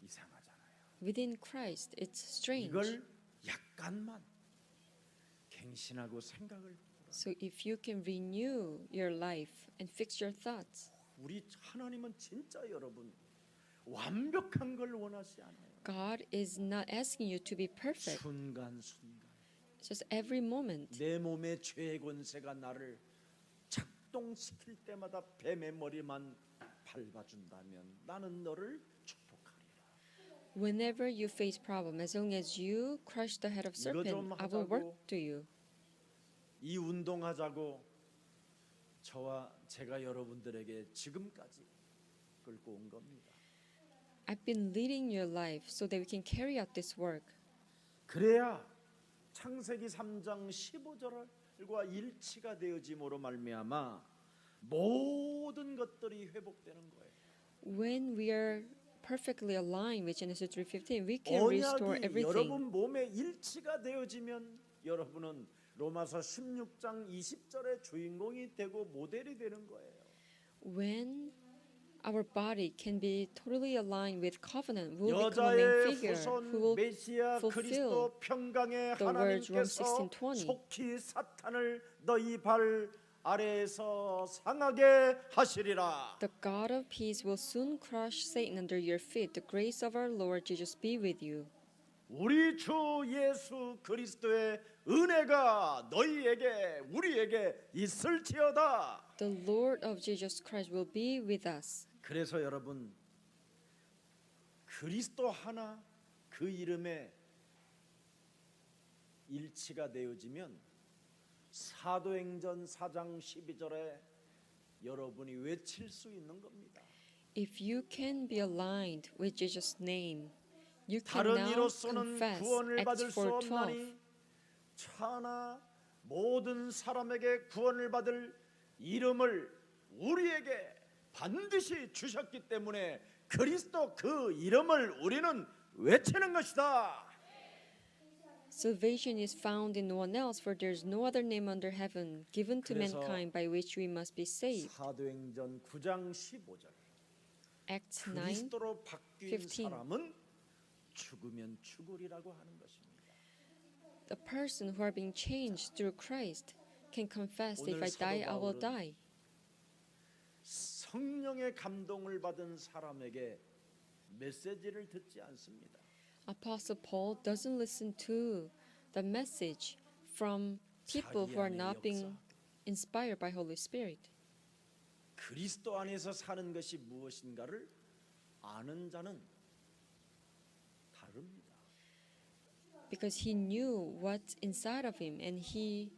이상하잖아요. Within Christ, it's strange. 이걸 약간만 갱신하고 생각을 So if you can renew your life and fix your thoughts, 우리 하나님은 진짜 여러분 완벽한 걸 원하지 않아요. God is not asking you to be perfect. 순간순간 Just every moment. 내 몸의 죄의 권세가 나를 작동시킬 때마다 뱀의 머리만 밟아준다면 나는 너를 축복하리라. Whenever you face problem, as long as you crush the head of 이거 serpent, 좀 I will 하자고. work to you. 이 운동하자고 저와 제가 여러분들에게 지금까지 끌고 온 겁니다. I've been leading your life so that we can carry out this work. 그래야 창세기 3장 15절과 일치가 되어짐으로 말미암아 모든 것들이 회복되는 거예요. When we are perfectly aligned with Genesis 3:15, we can restore 언약이 everything. 여러분 몸에 일치가 되어지면 여러분은 로마서 16장 20절의 주인공이 되고 모델이 되는 거예요. When our body can be totally aligned with covenant, we will become a main 여자의 figure who 후손 will 메시아 fulfill 그리스도 평강의 the words Romans 하나님께서 16:20. 속히 사탄을 너희 발 아래에서 상하게 하시리라. The God of peace will soon crush Satan under your feet. The grace of our Lord Jesus be with you. 우리 주 예수 그리스도의 은혜가 너희에게 우리에게 있을지어다. The Lord of Jesus Christ will be with us. 그래서 여러분 그리스도 하나 그 이름에 일치가 되어지면 사도행전 4장 12절에 여러분이 외칠 수 있는 겁니다. If you can be aligned with Jesus' name, You can 다른 now 이로서는 confess 구원을 Acts 받을 수 4:12. 없나니 차나 모든 사람에게 구원을 받을 이름을 우리에게 반드시 주셨기 때문에 그리스도 그 이름을 우리는 외치는 것이다. Salvation is found in no one else, for there is no other name under heaven given to 그래서 mankind by which we must be saved. 사도행전 9장 15절 Acts 9. 그리스도로 바뀐 15. 사람은 죽으면 죽으리라고 하는 것입니다. The person who are being changed through Christ can confess, if 오늘 I die, I will 사도 바울은 die. 성령의 감동을 받은 사람에게 메시지를 듣지 않습니다. Apostle Paul doesn't listen to the message from people who are not being inspired by Holy Spirit. 그리스도 안에서 사는 것이 무엇인가를 아는 자는 다릅니다. Because he knew what's inside of him and he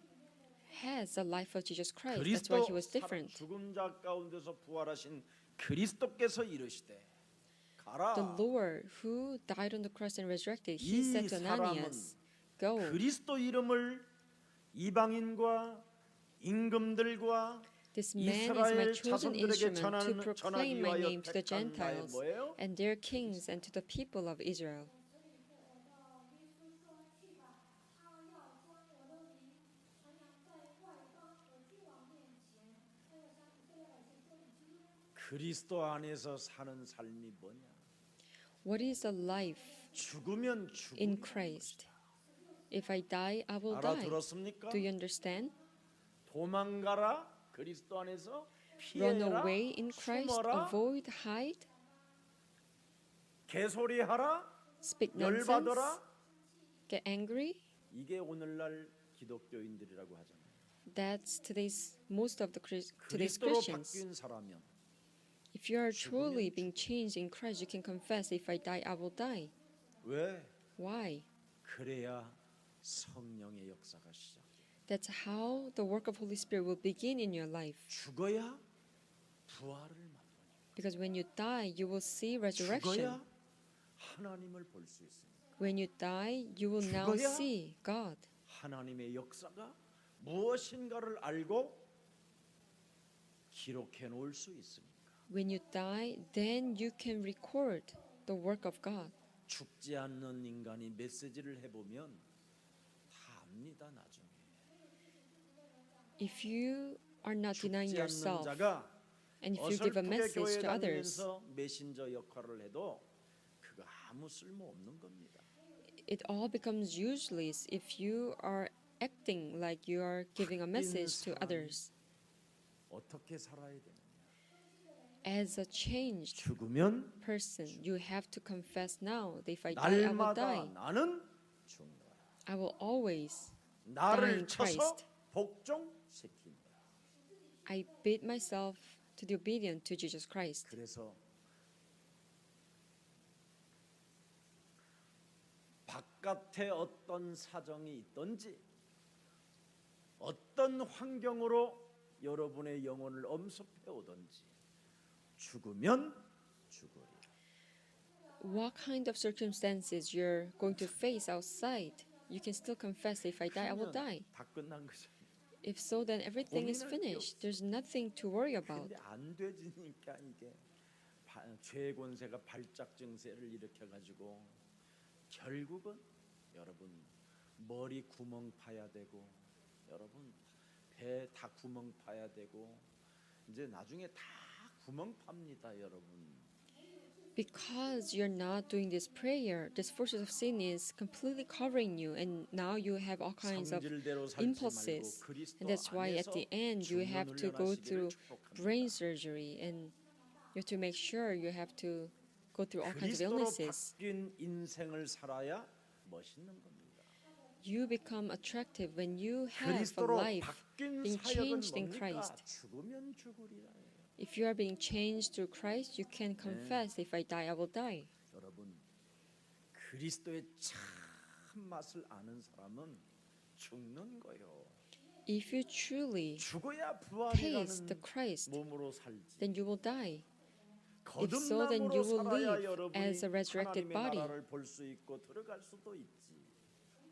has the life of Jesus Christ. That's why he was different. 죽은 자 가운데서 부활하신 그리스도께서 이르시되 가라. The Lord who died on the cross and resurrected, he 이 said to 사람은 Ananias, Go. 그리스도 이름을 이방인과 임금들과 This man is my 이스라엘 chosen 자손들에게 instrument to proclaim 전하기 my 위하여 name to the 택한 나의 Gentiles 뭐예요? and their kings and to the people of Israel. 그리스도 안에서 사는 삶이 뭐냐? What is a life 죽으면 in 죽으리라는 Christ? 것이다. If I die, I will die. 알아들었습니까? Do you understand? 도망가라 그리스도 안에서 Run 피해라 away in Christ, 숨어라 avoid, hide, 개소리하라 speak nonsense, 열받아라 get angry. 이게 오늘날 기독교인들이라고 하잖아요. That's most of the today's 그리스도로 Christians. 바뀐 사람이면 If you are truly being changed in Christ, you can confess, if I die, I will die. 왜? Why? 그래야 성령의 역사가 시작돼요. That's how the work of Holy Spirit will begin in your life. 죽어야 부활을 맛보니 Because when you die, you will see resurrection. 죽어야 하나님을 볼 수 있습니다. When you die, you will now 죽어야 see God. 하나님의 역사가 무엇인가를 알고 기록해 놓을 수 있습니다. When you die, then you can record the work of God. 죽지 않는 인간이 메시지를 해보면 다 압니다. 나중에 If you are not denying 죽지 않는 yourself, 자가 and if you give a 어설프게 message 교회 to others, 다니면서 메신저 역할을 해도 그거 아무 쓸모 없는 겁니다. it all becomes useless if you are acting like you are giving a message to others. 어떻게 살아야 되느냐? As a changed 죽으면 person, you have to confess now that if I die, I will 날마다 die. 나는 죽노라. I will always die 나를 in 쳐서 Christ. 복종시키노라. I bid myself to be obedient to Jesus Christ. 그래서 바깥에 어떤 사정이 있든지 어떤 환경으로 여러분의 영혼을 엄습해 오든지 죽으면 죽으리. What kind of circumstances you're going to face outside, you can still confess, if I die, I will die. 다 끝난 거죠. If so, then everything is finished. There's nothing to worry about. 근데 안 되지니까 이게 죄의 권세가 발작 증세를 일으켜 가지고 결국은 여러분 머리 구멍 파야 되고 여러분 배 다 구멍 파야 되고 이제 나중에 다 구멍 팝니다, 여러분. Because you're not doing this prayer, this forces of sin is completely covering you, and now you have all kinds of 성질대로 살지 impulses. 말고 그리스도 And that's why at 안에서 the end you have to go 중년 through 훈련하시기를 brain 축복합니다. surgery, and you have to make sure you have to go through all kinds of 그리스도로 illnesses. 바뀐 인생을 살아야 멋있는 겁니다. You become attractive when you have a 그리스도로 life 바뀐 being 사역은 changed in 뭡니까? Christ. 죽으면 죽으리라. If you are being changed through Christ, you can confess, if I die, I will die. 여러분 그리스도의 참 맛을 아는 사람은 죽는 거요. If you truly 죽어야 taste 부활이라는 the Christ, 몸으로 살지. then you will die. If so, then 거듭남으로 you will 살아야 live 여러분이 as a resurrected 하나님의 body. 나라를 볼 수 있고 들어갈 수도 있지.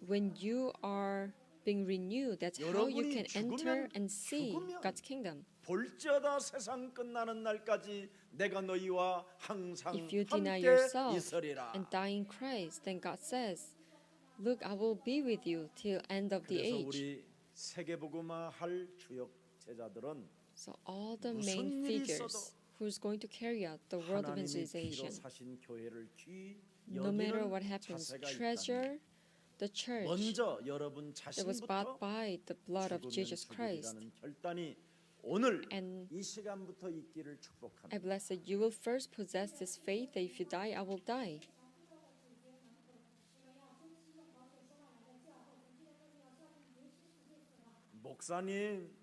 When you are being renewed, that's how you 여러분이 can enter 죽으면 and see 죽으면 God's kingdom. 볼지어다 세상 끝나는 날까지 내가 너희와 항상 If you deny 함께 yourself 있으리라. and die in Christ, then God says, "Look, I will be with you till end of the 그래서 age." 우리 세계복음화 할 주역 제자들은 So all the 무슨 main 일이 figures 있어도 who's going to carry out the world 하나님이 피로 evangelization, 사신 교회를 귀 no matter 여기는 what happens, 자세가 있다면 treasure the church 먼저 여러분 that was bought 자신부터 by the blood of 죽으면 Jesus Christ. 죽으리라는 결단이 오늘 And 이 시간부터 있기를 I 축복합니다. bless that you will first possess this faith that if you die, I will die. 목사님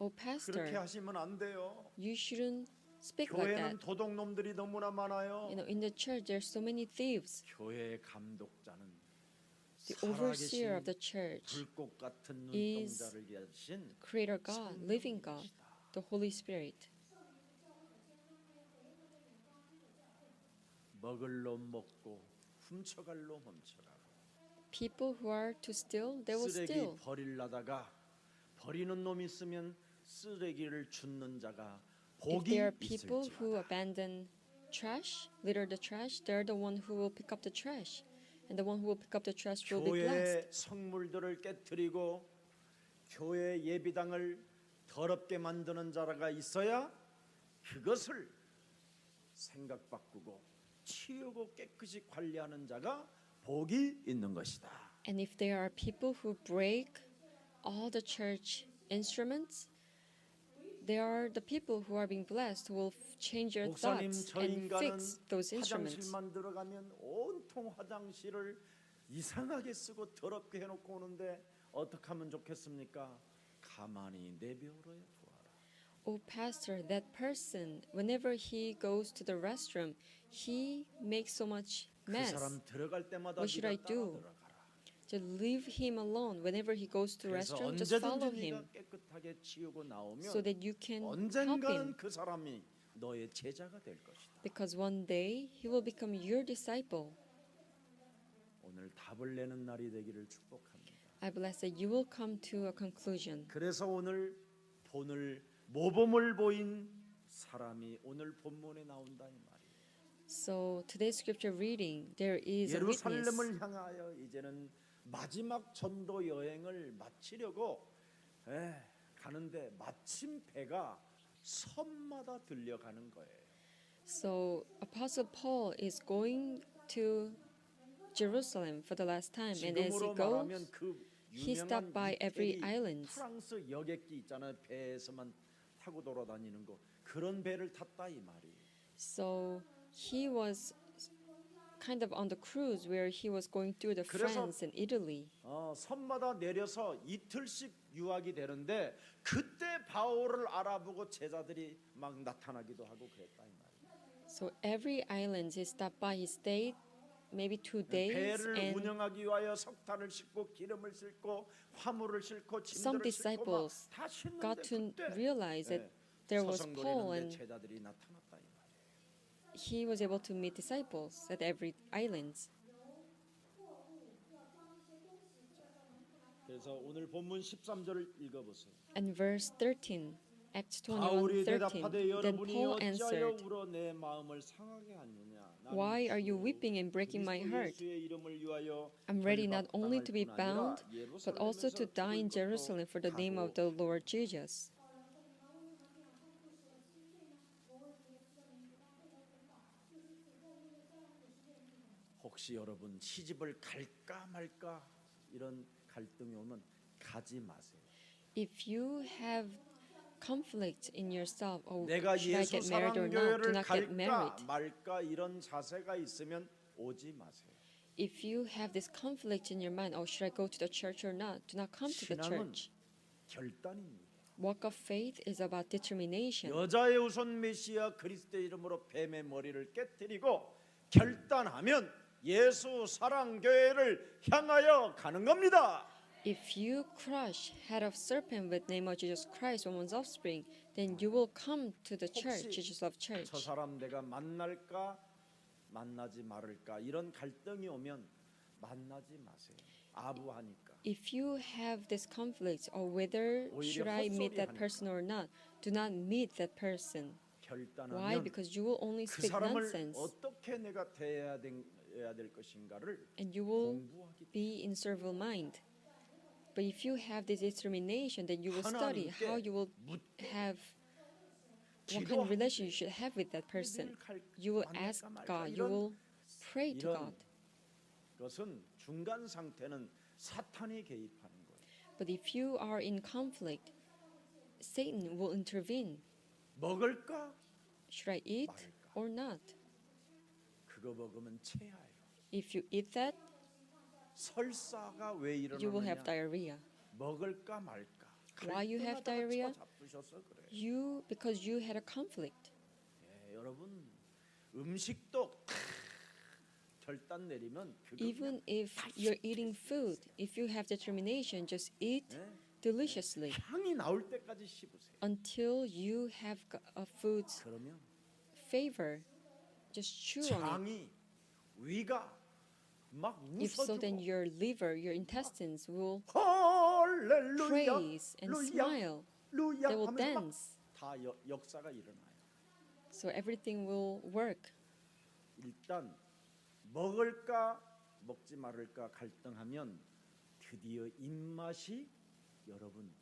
Oh, 그렇게 pastor, 하시면 안 돼요. you shouldn't speak like 교회는 that. 도둑놈들이 너무나 많아요. You know, in the church, there's so many thieves. 교회의 감독자는 The overseer of the 살아계신 church, 불꽃 같은 is 눈동자를 가진 Creator God, living God, the Holy Spirit. 먹을 놈 먹고 훔쳐갈 놈 훔쳐가. People who are to steal, they will 쓰레기 steal. 버리려다가 버리는 놈이 있으면 쓰레기를 줍는 자가 If 복이 there are people who 있을지어다. abandon trash, litter the trash, they're the one who will pick up the trash. And the one who will pick up the trash will be blessed. 교회의 성물들을 깨뜨리고 교회 예비당을 더럽게 만드는 자가 있어야 그것을 생각 바꾸고 치우고 깨끗이 관리하는 자가 복이 있는 것이다. And if there are people who break all the church instruments, they are the people who are being blessed who will change your 목사님 thoughts 저 and 인간은 fix those instruments. 화장실만 들어가면 온통 화장실을 이상하게 쓰고 더럽게 해놓고 오는데 어떻게 하면 좋겠습니까? 가만히 내버려야 두어라. Oh, pastor, that person, whenever he goes to the restroom, he makes so much 그 mess. 사람 들어갈 때마다 What should I 네가 따라 do? 들어가라. Just leave him alone. Whenever he goes to the 그래서 restroom, just follow 언제든지 him 네가 깨끗하게 치우고 나오면 so that you can help 언젠가는 him. 그 사람이 너의 제자가 될 것이다. Because one day he will become your disciple. 오늘 답을 내는 날이 되기를 축복합니다. I bless that you will come to a conclusion. 그래서 오늘 모범을 보인 사람이 오늘 본문에 나온다 이 말이에요. So today's scripture reading, there is a witness. 예루살렘을 향하여 이제는 마지막 전도 여행을 마치려고 가는데 마침 배가 섬마다 들려가는 거예요. So Apostle Paul is going to Jerusalem for the last time, and as he 지금으로 goes, 말하면 그 he 유명한 stopped by every 이태리 island. 프랑스 여객기 있잖아요. 배에서만 타고 돌아다니는 거 그런 배를 탔다 이 말이에요. So he was kind of on the cruise where he was going through the 그래서 France and Italy. 섬마다 내려서 이틀씩 유학이 되는데 그때 바울을 알아보고 제자들이 막 나타나기도 하고 그랬다 이 말이에요. So every island he stopped by, he stayed maybe 2 days, 배를 and 운영하기 위하여 석탄을 싣고 기름을 싣고 화물을 싣고 some 짐들을 싣고 disciples 다 싣는데 got to 그때 realize that there was Paul, 서성거리는데 and 제자들이 나타났다 이 말이에요. he was able to meet disciples at every island. 그래서 오늘 본문 13절을 읽어보세요. And verse 13, Acts 바울이 21:13. 대답하되 Then 여러분이 Paul 어찌하여 answered, 울어 내 마음을 상하게 하느냐. 나는 "Why are you 주 weeping and breaking my 그리스도 heart? 예수의 이름을 위하여 I'm ready not only to be 결박당할 뿐 아니라 bound, but also to die in Jerusalem for the name of the Lord Jesus." 혹시 여러분 시집을 갈까 말까 이런 갈등이 오면 가지 마세요. If you have conflict in yourself, or 내가 should I 예수 get married or not, do 사랑교회를 not get 갈까 married. 말까 이런 자세가 있으면 오지 마세요. If you have this conflict in your mind, oh, should I go to the church or not, do not come to the 신앙은 church. 결단입니다. Walk of faith is about determination. 여자의 우선 메시아 그리스도의 이름으로 뱀의 머리를 깨뜨리고 결단하면 예수 사랑교회를 향하여 가는 겁니다. If you crush head of serpent with name of Jesus Christ, woman's offspring, then you will come to the church, 혹시 Jesus of 저 church. 사람 내가 만날까 만나지 말을까 이런 갈등이 오면 만나지 마세요. 아부하니까. If you have this conflict or whether 오히려 should I meet that 헛소리하니까. person or not, do not meet that person. Why? 결단하면 Because you will only 그 speak 사람을 nonsense 어떻게 내가 대해야 될 것인가를 and you will 공부하기 be in servile mind. But if you have this determination, then you will study 하나님께 how you will 묻고 have what kind of 기도하기 relation you should have with that person. You will ask God, you will pray to God. 것은 중간 상태는 사탄이 개입하는 거예요. But if you are in conflict, Satan will intervene. 먹을까? Should I eat 말까? or not? 그거 먹으면 체하요. If you eat that, 설사가 왜 you will have 일어나느냐? diarrhea. 먹을까 말까? Why you have 갈등하다가 diarrhea? 잡으셔서 그래요. Because you had a conflict. 예, 여러분 음식도 결단 내리면 그거 Even if you're eating food, if you have determination, just eat 예, deliciously 향이 나올 때까지 씹으세요. until you have a food's 그러면 favor. Just chew on it. 장이 위가 막 If so, then 웃어주고 your liver, your intestines will 할렐루야 praise and 루야 smile. 루야 They will 하면서 막 dance. 다 역사가 일어나요. So everything will work. 일단 먹을까 먹지 말을까 갈등하면 드디어 입맛이 여러분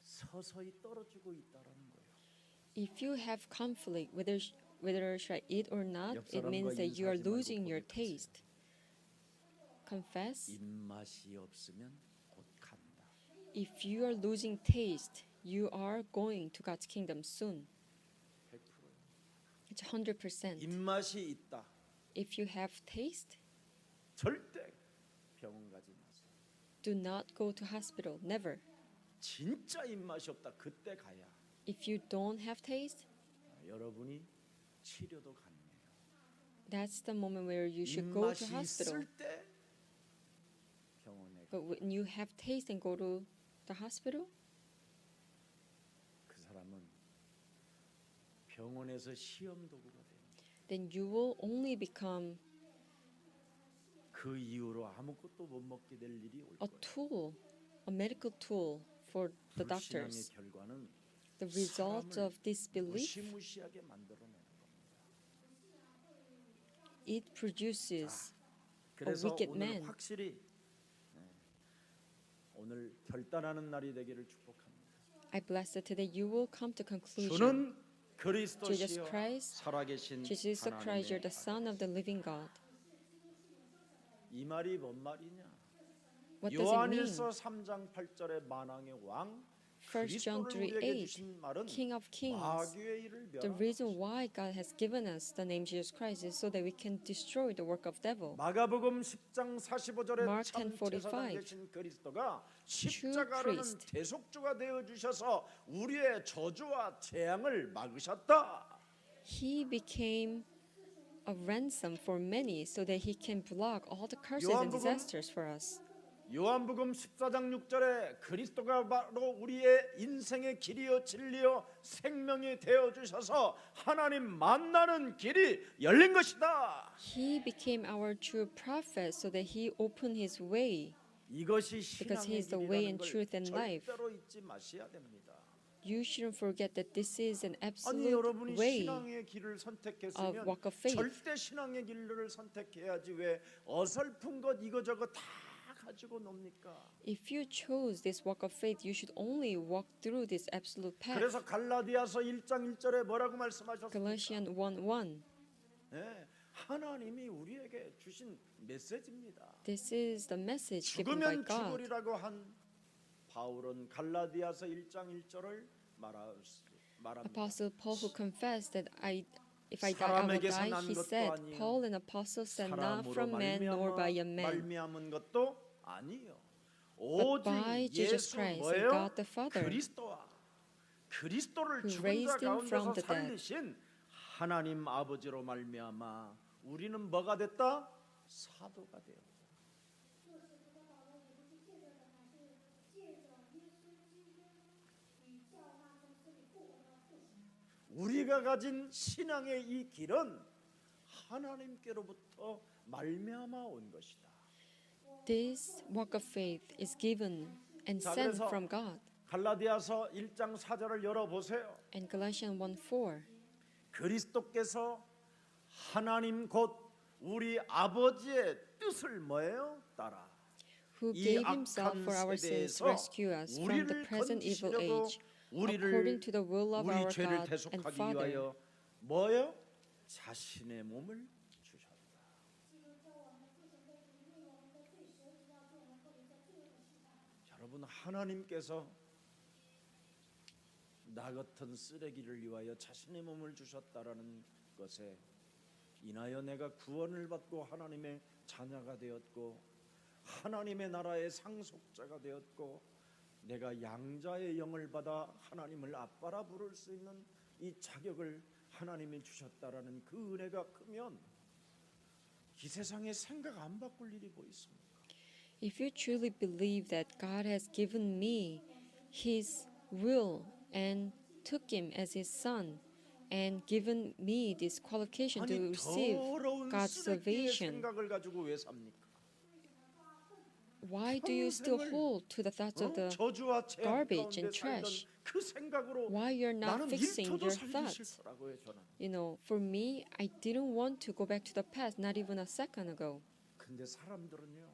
서서히 떨어지고 있다라는 거예요. If you have conflict, whether should I eat or not, 옆 it means 사람과 that you are 인사하지 말고 losing your 고백하세요. taste. Confess. 입맛이 없으면 곧 간다. If you are losing taste, you are going to God's kingdom soon. 100%. It's 100%. 입맛이 있다. If you have taste, 절대 병원 가지 마세요. do not go to hospital. Never. 진짜 입맛이 없다. 그때 가야 If you don't have taste, 여러분이 치료도 가능해요. that's the moment where you should go to 입맛이 hospital. 있을 때 병원에 But when you have taste and go to the hospital, 그 사람은 병원에서 시험 도구가 돼요. then you will only become 그 이후로 아무것도 못 먹게 될 일이 올 a 거예요. tool, a medical tool for the 불신앙의 doctors. 결과는 The result 사람을 of disbelief, 무시무시하게 만들어내는 겁니다. it produces 그래서 wicked 오늘 man. 확실히 오늘 결단하는 날이 되기를 축복합니다. I bless that today you will come to conclusion. 주는 Jesus 그리스도시요 Christ, 살아계신 Jesus the Christ, you're 하나님의 the Son of the living God. 이 말이 뭔 말이냐? What does it mean? 요한일서 3장 8절의 만왕의 왕 1 John 그리스도를 3:8, 우리에게 주신 말은 King of Kings. 마귀의 일을 The 멸하라. reason why God has given us the name Jesus Christ is so that we can destroy the work of devil. 마가복음 10장 45절에 Mark 참 10:45. 제사장 되신 그리스도가 십자가로는 priest. 대속주가 되어 주셔서 우리의 저주와 재앙을 막으셨다. He became a ransom for many so that he can block all the curses and 요한복음 disasters for us. 요한복음 14장 6절에 그리스도가 바로 우리의 인생의 길이요 진리요 생명이 되어 주셔서 하나님 만나는 길이 열린 것이다. He became our true prophet so that he opened his way. 이것이 Because he 신앙의 is the way 길이라는 and 걸 truth and life. 절대로 잊지 마셔야 됩니다. You shouldn't forget that this is an 아니 absolute 여러분이 way. 신앙의 길을 선택했으면 walk of faith. 절대 신앙의 길을 선택해야지 왜 어설픈 것 이거저거 다 가지고 놉니까? If you chose this walk of faith, you should only walk through this absolute path. 그래서 갈라디아서 1장 1절에 뭐라고 말씀하셨습니까? Galatians 1:1. 네, 하나님이 우리에게 주신 메시지입니다. This is the message given by 죽으면 God. 죽으리라고 한 바울은 갈라디아서 1장 1절을 말합니다. Apostle Paul, who confessed that if I die, I will 사람에게서 die, 난 he 것도 said, 아니요. Paul, an apostle, said, not 사람으로 from man nor by a man, 말미암은 것도 아니요. but 오직 by Jesus 예수 Christ and 뭐예요? God the Father, 그리스도와 그리스도를 who 죽은 자 raised him from 가운데서 the dead. 살리신 하나님 아버지로 말미암아 우리는 뭐가 됐다? 사도가 되었다. 우리가 가진 신앙의 이 길은 하나님께로부터 말미암아 온 것이다. This walk of faith is given and 자, sent 그래서 from God. 갈라디아서 1장 4절을 열어보세요. And Galatians 1:4. 그리스도께서 하나님 곧 우리 아버지의 뜻을 뭐예요? 따라 Who 이 gave himself 악한 for our sins to 세대에서 rescue us from the 우리를 present evil 건지시려고 age, according to the will of 우리 our 죄를 God and 대속하기 Father. 위하여 뭐요? 자신의 몸을 주셨다. 여러분, 하나님께서 나 같은 쓰레기를 위하여 자신의 몸을 주셨다라는 것에 인하여 내가 구원을 받고 하나님의 자녀가 되었고 하나님의 나라의 상속자가 되었고 내가 양자의 영을 받아 하나님을 아빠라 부를 수 있는 이 자격을 하나님이 주셨다라는 그 은혜가 크면 이 세상에 생각 안 바꿀 일이 뭐 있습니까? If you truly believe that God has given me His will and took Him as His Son and given me this qualification to 아니 receive 더러운 God's 쓰레기의 salvation, 생각을 가지고 왜 삽니까? why do you still 평생을, hold to the thoughts of the 저주와 재앙 garbage 가운데 and trash? 살던 그 생각으로 Why you're not 나는 fixing 1초도 your 살기 thoughts? 싫더라고요. 저는. You know, for me, I didn't want to go back to the past, not even a second ago. 근데 사람들은요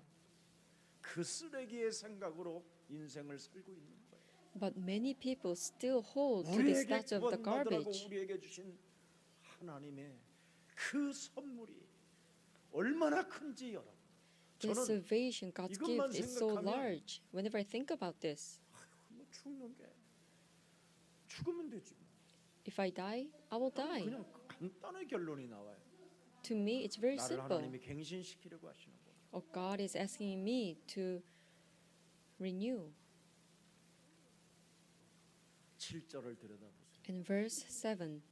그 쓰레기의 생각으로 인생을 살고 있는 거예요. But many people still hold to the 우리에게 thoughts of the 구원받으라고 garbage. 우리에게 주신 하나님의 그 선물이 얼마나 큰지 여러분. The 저는 salvation God's 이것만 gift is so 생각하면 large. Whenever I think about this, 뭐 죽는 게 죽으면 되지 뭐. if I die, I will die. 그냥 간단한 결론이 나와요. To me, it's very 나를 simple. 하나님이 갱신시키려고 하시는 거예요. Oh, God is asking me to renew. 7절을 들여다보세요. In verse 7,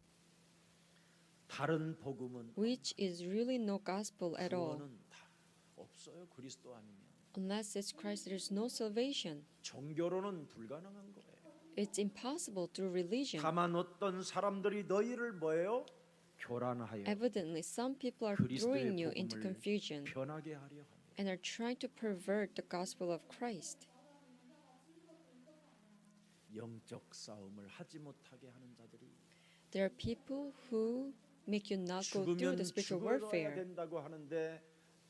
다른 복음은 which is really no gospel at all. 구원은 다 없어요. 그리스도 아니면 Unless it's Christ, there's no salvation. 종교로는 불가능한 거예요. It's impossible through religion. 다만 어떤 사람들이 너희를 뭐예요? 교란하여 Evidently, some people are 그리스도의 throwing you into 복음을 confusion 변하게 하려 합니다. and are trying to pervert the gospel of Christ. 영적 싸움을 하지 못하게 하는 자들이 There are people who make you not go through 죽으면 the spiritual 죽어야 warfare. 된다고 하는데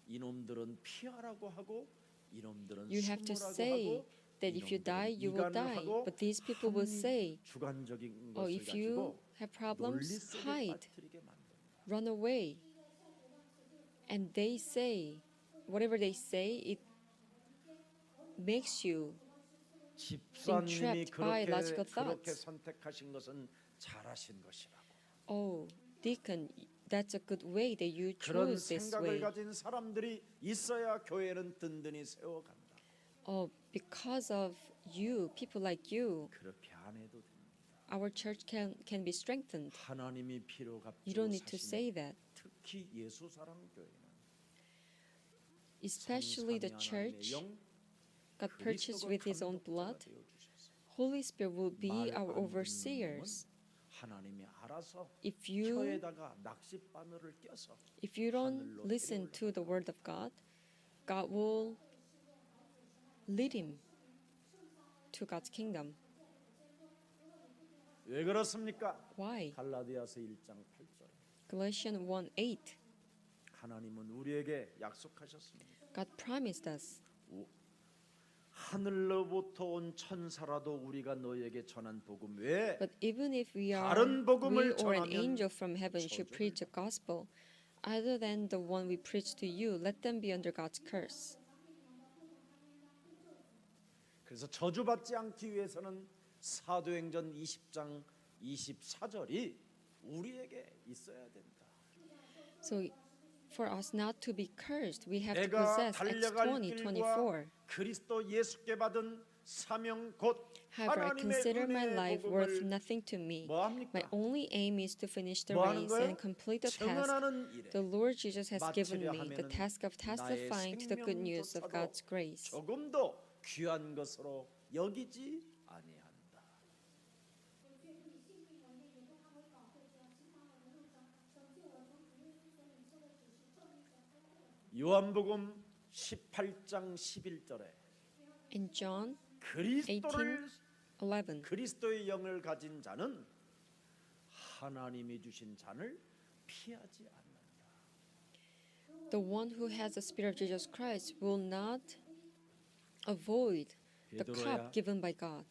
이놈들은 피하라고 하고 이놈들은 You have to 숨으라고 say 하고 that if you die, 이놈들은 you will 이간을 die. 하고 But these people will say, 주관적인 oh, 것을 if you 가지고 have 논리 problems, 속에 hide, 빠뜨리게 만듭니다. run away. And they say, whatever they say, it makes you 집사님이 trapped by logical 그렇게 thoughts. 선택하신 것은 잘하신 것이라고. oh, deacon, that's a good way that you 그런 chose this 생각을 way. 가진 사람들이 있어야 교회는 든든히 세워간다. Oh, because of you, people like you, 그렇게 안 해도 됩니다. our church can be strengthened. 하나님이 피로 You don't 값주고 need to say 사신 that. 특히 예수 사랑 교회는 Especially the 성삼위 church 하나님의 영, God purchased with His own 감독자가 blood. 되어주셔서 Holy Spirit will be 말 our 안 듣는 overseers. 놈은 하나님이 알아서 If you 혀에다가 낚시 바늘을 껴서 if you don't 하늘로 listen 데려올라. to the word of God, God will lead him to God's kingdom. 왜 그렇습니까? Why? 갈라디아서 1장 8절. Galatians 1:8. 하나님은 우리에게 약속하셨습니다. God promised us. 하늘로부터 온 천사라도 우리가 너희에게 전한 복음 외에 But even if we 다른 복음을 or an 전하면 angel from heaven should 저주를 preach a gospel other than the one we preach to you, let them be under God's curse. 그래서 저주받지 않기 위해서는 사도행전 20장 24절이 우리에게 있어야 된다. So for us not to be cursed, we have to 내가 possess Acts 달려갈 20:24. 길과 그리스도 예수께 받은 사명 곧 However, I 하나님의 consider my 은혜의 life worth 복음을 nothing to me. 뭐 합니까? My only aim is to finish the 뭐 하는 race 거예요? and complete the task 증언하는 일에 the Lord Jesus has given 마치려 me, the 하면은 task of testifying to the good news of 생명조차도 God's grace. 조금도 귀한 것으로 여기지 아니한다. 요한복음 18장 11절에 In John 그리스도를 11, 그리스도의 영을 가진 자는 하나님이 주신 잔을 피하지 않는다. the one who has the Spirit of Jesus Christ will not avoid the 베드로야, cup given by God.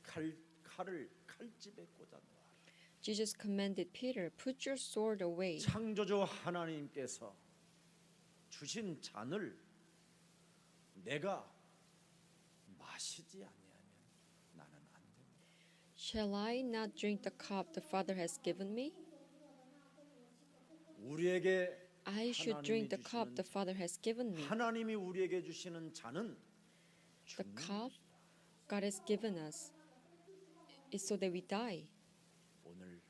칼을 칼집에 꽂아 놓아. Jesus commanded Peter, put your sword away. 창조주 하나님께서 주신 잔을 내가 마시지 아니하면 나는 안 된다. Shall I not drink the cup the Father has given me? 우리에게 I should drink the cup the Father has given me. 하나님이 우리에게 주시는 잔은 The 죽는 cup 것이다. God has given us is so that we die. 오늘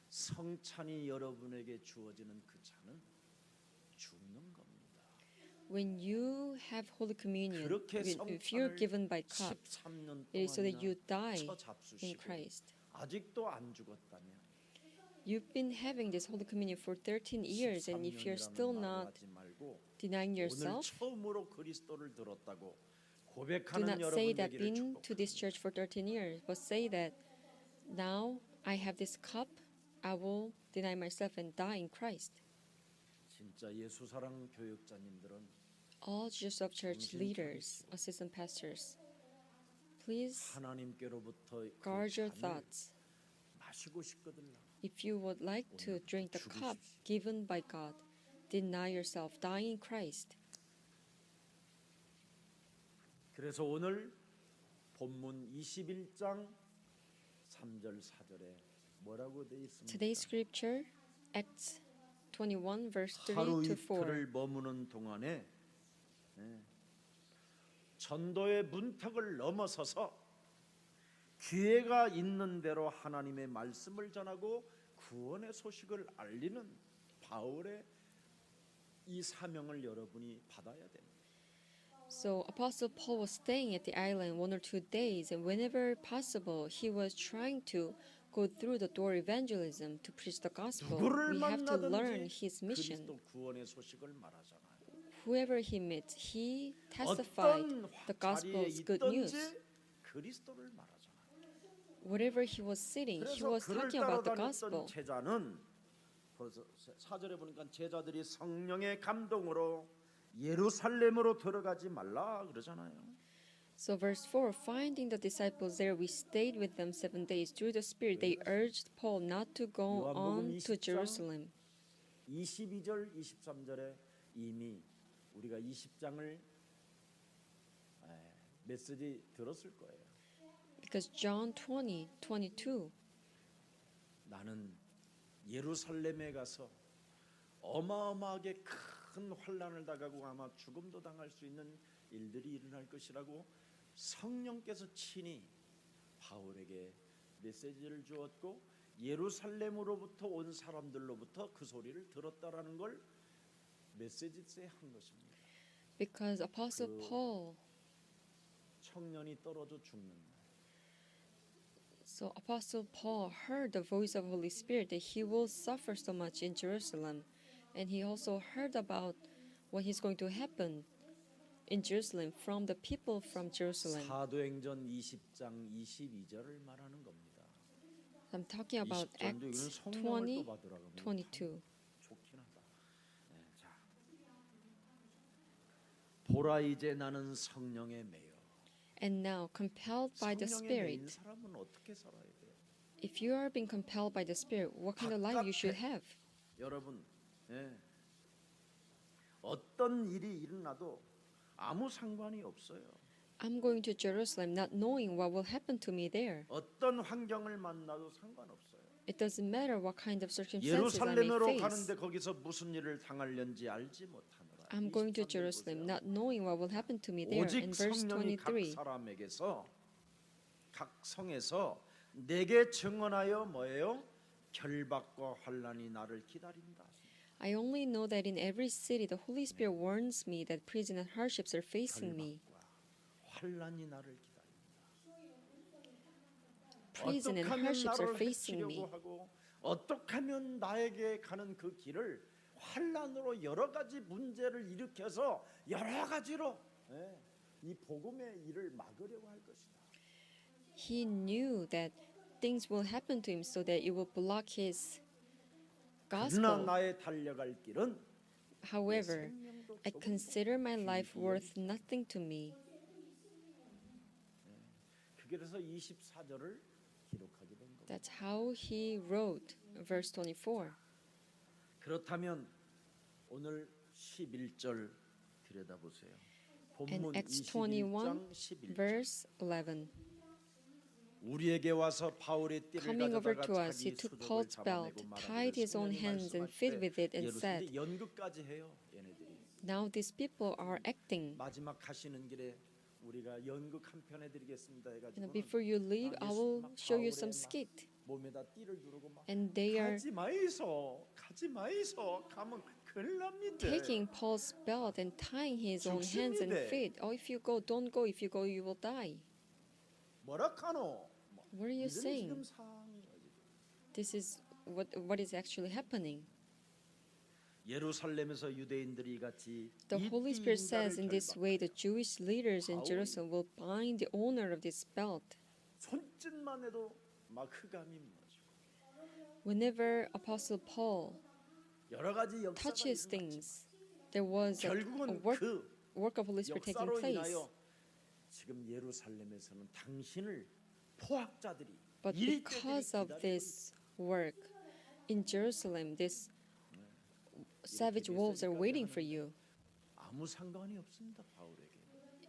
성찬이 여러분에게 주어지는 그 잔은 죽는 겁니다. When you have Holy Communion, 그렇게 if you're 성찬을 given by cup, 13년 it is so that you 동안이나 die in 처잡수시고 Christ. 아직도 안 죽었다면 You've been having this Holy Communion for 13 years, and if you're still 13년이라는 말로 not 하지 말고 denying 오늘 yourself, 처음으로 그리스도를 들었다고 do 고백하는 not say 여러분 that 되기를 been to this 축복합니다. church for 13 years, but say that now I have this cup, I will deny myself and die in Christ. 진짜 예수사랑 교육자님들은 All Jesus of Church 정신 leaders, 차리시고 assistant pastors, please 하나님께로부터 그 guard your 잔을 thoughts. 마시고 싶거든요. If you would like to drink the cup given by God, deny yourself, die in Christ. 그래서 오늘 본문 21장 3절 4절에 뭐라고 되어 있습니까? Today's scripture, Acts 21, verse 3 하루 to 4. 이틀을 머무는 동안에 전도의 문턱을 넘어서서 기회가 있는 대로 하나님의 말씀을 전하고 구원의 소식을 알리는 바울의 이 사명을 여러분이 받아야 됩니다. So Apostle Paul was staying at the island 1 or 2 days, and whenever possible, he was trying to go through the door evangelism to preach the gospel. 누구를 We have to learn 만나든지 his mission. 그리스도 구원의 소식을 말하잖아요. Whoever he meets, he testified 어떤 the 자리에 gospel's good news. 있든지 그리스도를 말하잖아요. Wherever he was sitting, he 그래서 was 그를 talking about the 따라다녔던 gospel. 제자는 벌써 4절에 보니까 제자들이 성령의 감동으로 예루살렘으로 들어가지 말라 그러잖아요. So verse 4, finding the disciples there, we stayed with them 7 days. Through the Spirit, they urged Paul not to go on to Jerusalem. 22절 23절에 이미 우리가 20장을 메시지 들었을 거예요. Because John 20, 22, 나는 예루살렘에 가서 어마어마하게 큰 환난을 당하고 아마 죽음도 당할 수 있는 일들이 일어날 것이라고 성령께서 친히 바울에게 메시지를 주었고 예루살렘으로부터 온 사람들로부터 그 소리를 들었다라는 걸 메시지에 한 것입니다. because Apostle Paul, 청년이 떨어져 죽는 날. so Apostle Paul heard the voice of Holy Spirit that he will suffer so much in Jerusalem, and he also heard about what is going to happen in Jerusalem from the people from Jerusalem. 사도행전 20장 22절을 말하는 겁니다. I'm talking about 20절도 이거는 Acts 성령을 20, 또 받으라고 합니다. 22. 좋긴 하다. 자, 보라 이제 나는 성령에 매여. And now, compelled by the 성령에 매인 Spirit, 사람은 어떻게 살아야 돼요? if you are being compelled by the Spirit, what kind of life you should have? 여러분, 어떤 일이 일어나도 아무 상관이 없어요. I'm going to Jerusalem not knowing what will happen to me there. 어떤 환경을 만나도 상관없어요. It doesn't matter what kind of circumstances I may 예루살렘으로 face. 가는데 거기서 무슨 일을 당할는지 알지 못하노라. I'm going to 23절 Jerusalem 보세요. not knowing what will happen to me there. 오직 In verse 성령이 각 23, 사람에게서 각 성에서 내게 증언하여 뭐예요? 결박과 환난이 나를 기다린다. I only know that in every city the Holy Spirit warns me that prison and hardships are facing me. 결박과 환난이 나를 기다린다. Prison and 어떻게 하면 hardships are 나를 facing 해치려고 me. 하고 어떻게 하면 나에게 가는 그 길을 환란으로 여러 가지 문제를 일으켜서 여러 가지로 이 복음의 일을 막으려고 할 것이다. He knew that things will happen to him so that it will block his 그러나 gospel. 나의 달려갈 길은 However, 생명도 I 조금도 consider my life 귀히 worth nothing to me. 그래서 24절을 기록하게 된 겁니다. That's how he wrote verse 24. 그렇다면 오늘 11절 들여다보세요. And 본문 Acts 21장 21 11절. verse 11. 우리에게 와서 바울의 띠를 Coming over to 가져다가 us, he 자기 took 수족을 Paul's belt, 잡아내고 tied his own hands and filled with it, and said, 연극까지 해요. 얘네들이 Now these people are acting. 마지막 가시는 길에 우리가 연극 한 편 해드리겠습니다 해가지고 Before you leave, I will show you some skit. 몸에다 띠를 두르고 막 And they are 가지 마이소 가면 큰일 납니다. taking Paul's belt and tying his own hands and 죽습니다. feet. Oh, if you go, don't go. If you go, you will die. 뭐라카노? What are you 이런 지금 saying? 상황이에요, 지금. This is what is actually happening. 예루살렘에서 유대인들이 같이 The 이 Holy 띠 Spirit says in 인가를 this way the Jewish leaders in 바울이 Jerusalem will bind the owner of this belt. 손짓만 해도 막 흑암이 무너지고 Whenever Apostle Paul 여러 가지 역사가 touches 일어났지만 things, there was a 결국은 work, 그 work of Holy Spirit taking 역사로 place. 인하여 지금 예루살렘에서는 당신을 포악자들이 But because of this work in Jerusalem, these savage wolves are waiting for you. 아무 상관이 없습니다. 바울에게.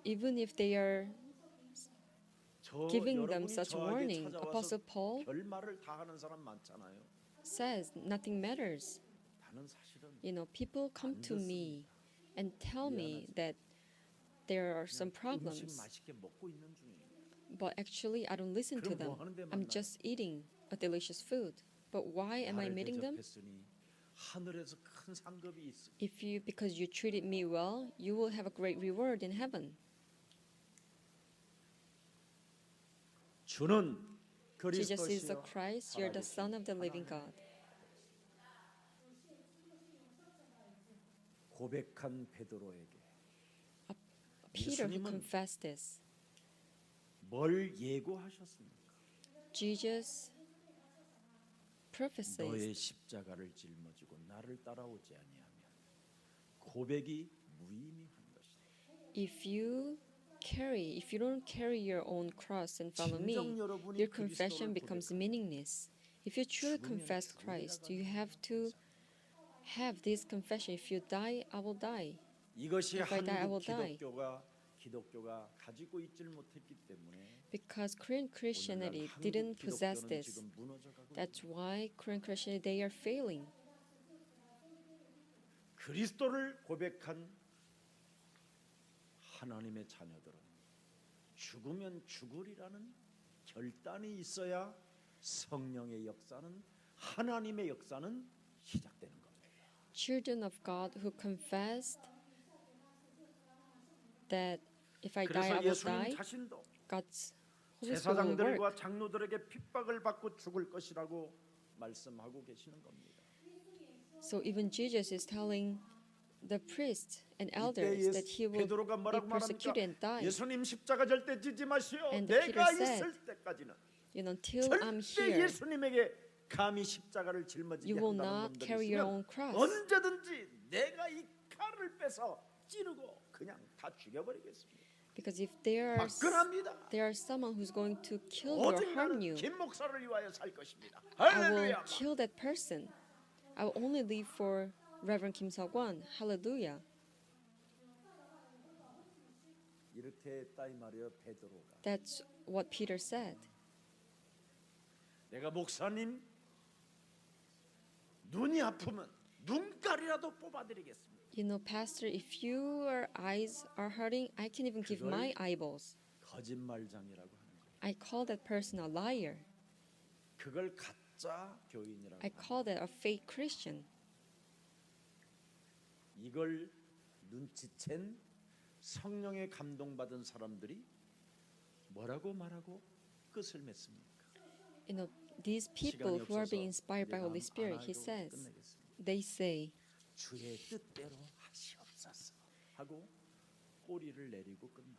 Even if they are 저 giving them 여러분이 such 저에게 warning, 찾아와서 Apostle Paul 별말을 다 하는 사람 많잖아요. says nothing matters. 나는 사실은 People come to me and tell me that there are some 음식 problems, 맛있게 먹고 있는 중이에요. but actually I don't listen to 그럼 them. 뭐 하는데 I'm 만나요? just eating a delicious food. But why am I 나를 meeting them? 대접했으니 하늘에서 큰 상급이 있으. Because you treated me well, you will have a great reward in heaven. 주는 Jesus is the 그리스도시요 Christ, you're the Son of the living God. 고백한 베드로에게 Peter who 예수님은 confessed this. 뭘 예고하셨습니까? Jesus prophesied 너의 십자가를 짊어지고 나를 따라오지 아니하면 고백이 무의미한 것이다. if you don't carry your own cross and follow me, 진정 여러분이 your confession 그리스도를 becomes 고백하면 meaningless. If you truly 죽으면 confess 죽으리라 Christ, you 가는 have to have this confession. If you die, I will die. 이것이 If I die, I will 한국 die. 기독교가 가지고 있질 못했기 때문에 Because Korean Christianity 오늘날 didn't 한국 possess 기독교는 this. 지금 무너져가고 That's 있습니다. why Korean Christianity, they are failing. 그리스도를 고백한 하나님의 자녀들은 죽으면 죽으리라는 결단이 있어야 성령의 역사는 하나님의 역사는 시작되는 겁니다. Children of God who confessed that if I die, I 그래서 will 예수님 die, 자신도 God's Holy Spirit will work. 제사장들과 장로들에게 핍박을 받고 죽을 것이라고 말씀하고 계시는 겁니다. So even Jesus is telling the priests and 이때 elders that he will 베드로가 be 뭐라고 persecuted and 말합니까? die. 예수님 십자가 절대 지지 마시오. And 내가 Peter said, 있을 때까지는 Until I'm 절대 here, 예수님에게 감히 십자가를 짊어지게 you will 한다는 not 놈들이 carry your 있으면 own cross. 언제든지 내가 이 칼을 빼서 찌르고 그냥 다 죽여버리겠습니다. Because if there 화끈합니다. are someone who's going to kill you or 오직 harm 나는 you, 김 목사를 위하여 살 것입니다. I will 할렐루야. kill that person. I will only live for Reverend Kim Seok-won. Hallelujah. 이렇게 했다 이 말이에요. 베드로가. That's what Peter said. 내가 목사님 눈이 아프면 눈깔이라도 뽑아드리겠습니다. Pastor, if your eyes are hurting, I can even give my eyeballs. 거짓말장이라고 하는 거예요. I call that person a liar. 그걸 가짜 교인이라고. I call that a fake Christian. 이걸 눈치챈 성령의 감동받은 사람들이 뭐라고 말하고 끝을 맺습니까? These people 시간이 who are being 없어서 inspired by 이제 Holy Spirit, he 안 says, 끝내겠습니다. they say, 주의 뜻대로 하시옵소서 하고 꼬리를 내리고 끝나요.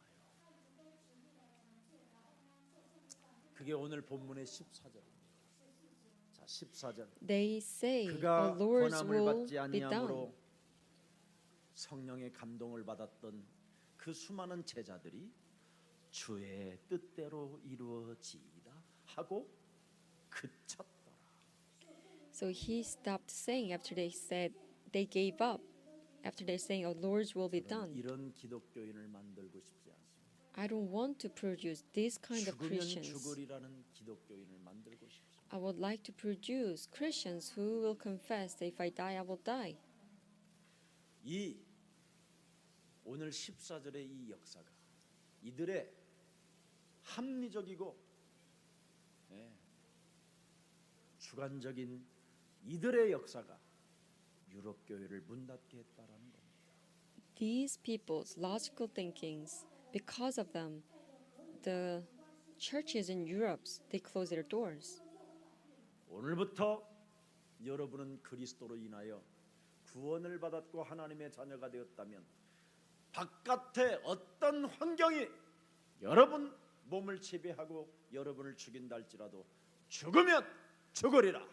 그게 오늘 본문의 14절입니다. 자, 14절. They say, 그가 "Our Lord's 권함을 will 받지 be done." 아니함으로 성령의 감동을 받았던 그 수많은 제자들이 주의 뜻대로 이루어지이다 하고 그쳤더라. So he stopped saying after they said they gave up. After they saying, "Our Lord's will be done." 이런 기독교인을 만들고 싶지 않습니다. I don't want to produce this kind of 죽으면 Christians. 죽으리라는 기독교인을 만들고 싶습니다. I would like to produce Christians who will confess that if I die, I will die. 이 오늘 14절의 이 역사가 이들의 합리적이고 주관적인 이들의 역사가 유럽 교회를 문 닫게 했다라는 겁니다. These people's logical thinkings, because of them, the churches in Europe, they close their doors. 오늘부터 여러분은 그리스도로 인하여 구원을 받았고 하나님의 자녀가 되었다면 바깥의 어떤 환경이 여러분 몸을 지배하고 여러분을 죽인다 할지라도 죽으면 죽으리라.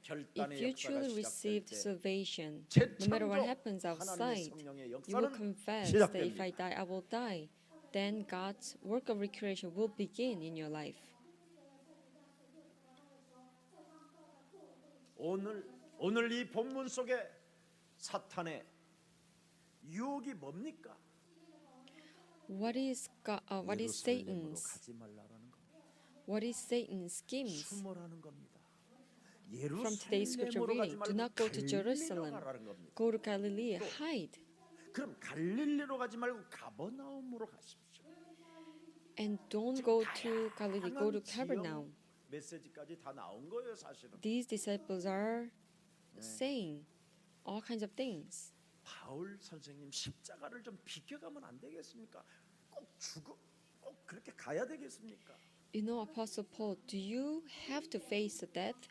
If 결단의 you 역사가 truly 시작될 received 때 salvation, no matter what happens 하나님의 outside, 성령의 you will 역사는 confess that if I 시작됩니다. die, I will die. Then God's work of recreation will begin in your life. 오늘 이 본문 속에 사탄의 유혹이 뭡니까? What is 예루살렘으로 Satan's? 가지 말라라는 겁니다. What is Satan's schemes? 숨어라는 겁니다. From today's scripture 예루살렘으로 가지 reading, do 말고 not go to 갈릴리로 Jerusalem. 가라는 겁니다. Go to Galilee, hide. 그럼 갈릴리로 가지 말고 가버나움으로 가십시오. And don't go to Galilee, go to Capernaum. 메시지까지 다 나온 거예요, 사실은. These disciples are saying all kinds of things. 바울 선생님 십자가를 좀 비껴가면 안 되겠습니까? 꼭 그렇게 가야 되겠습니까? You know, Apostle Paul, do you have to face the death?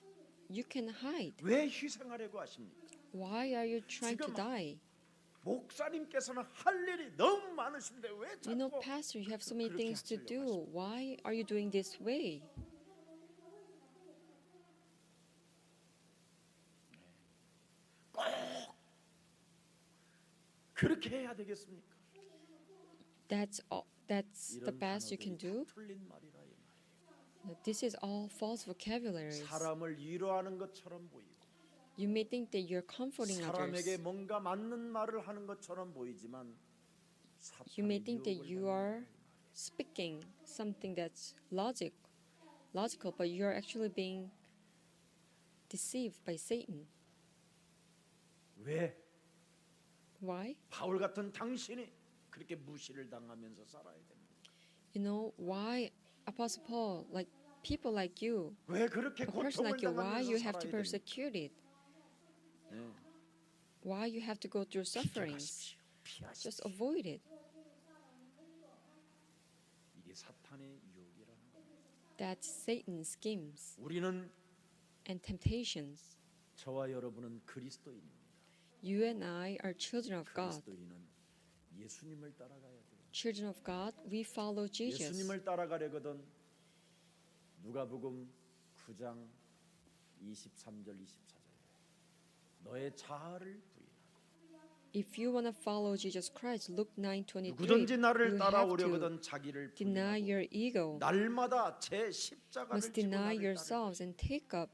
You can hide. 왜 희생하려고 하십니까? Why are you trying to 지금 die? 목사님께서는 할 일이 너무 많으신데 왜 You know, 자꾸 Pastor, you have so many 그렇게 things to 하시려고 do. 하십니까? Why are you doing this way? 그렇게 해야 되겠습니까? That's all. That's the 이런 best you can 단어들이 do. 다 틀린 말이라 이 말이에요. This is all false vocabularies. 사람을 위로하는 것처럼 보이고 You may think that you're comforting 사람에게 others. 뭔가 맞는 말을 하는 것처럼 보이지만 You may 사탄의 think that 유혹을 you 받는 are 거예요. speaking something that's logical, but you're actually being deceived by Satan. 왜 Why? 바울 같은 당신이 그렇게 무시를 당하면서 살아야 됩니까? You know why, Apostle Paul, like people like you, 왜 그렇게 a person 고통을 like you, why you 당하면서 have to 살아야 됩니까? persecute it? Why you have to go through sufferings? 피하십시오. Just avoid it. 이게 사탄의 유혹이라는 거예요. That's Satan's schemes 우리는 and temptations. 저와 여러분은 그리스도인입니다. You and I are children of God. 그리스도인은 예수님을 따라가야 돼요. Children of God, we follow Jesus. 예수님을 따라가려거든 누가복음 9장 23절 24절에 너의 자아를 부인하고 If you want to follow Jesus Christ, Luke 9:23, 누구든지 나를 you have to 따라오려거든 자기를 deny 부인하고 your ego, 날마다 제 십자가를 must 지고 deny 나를 yourselves and take up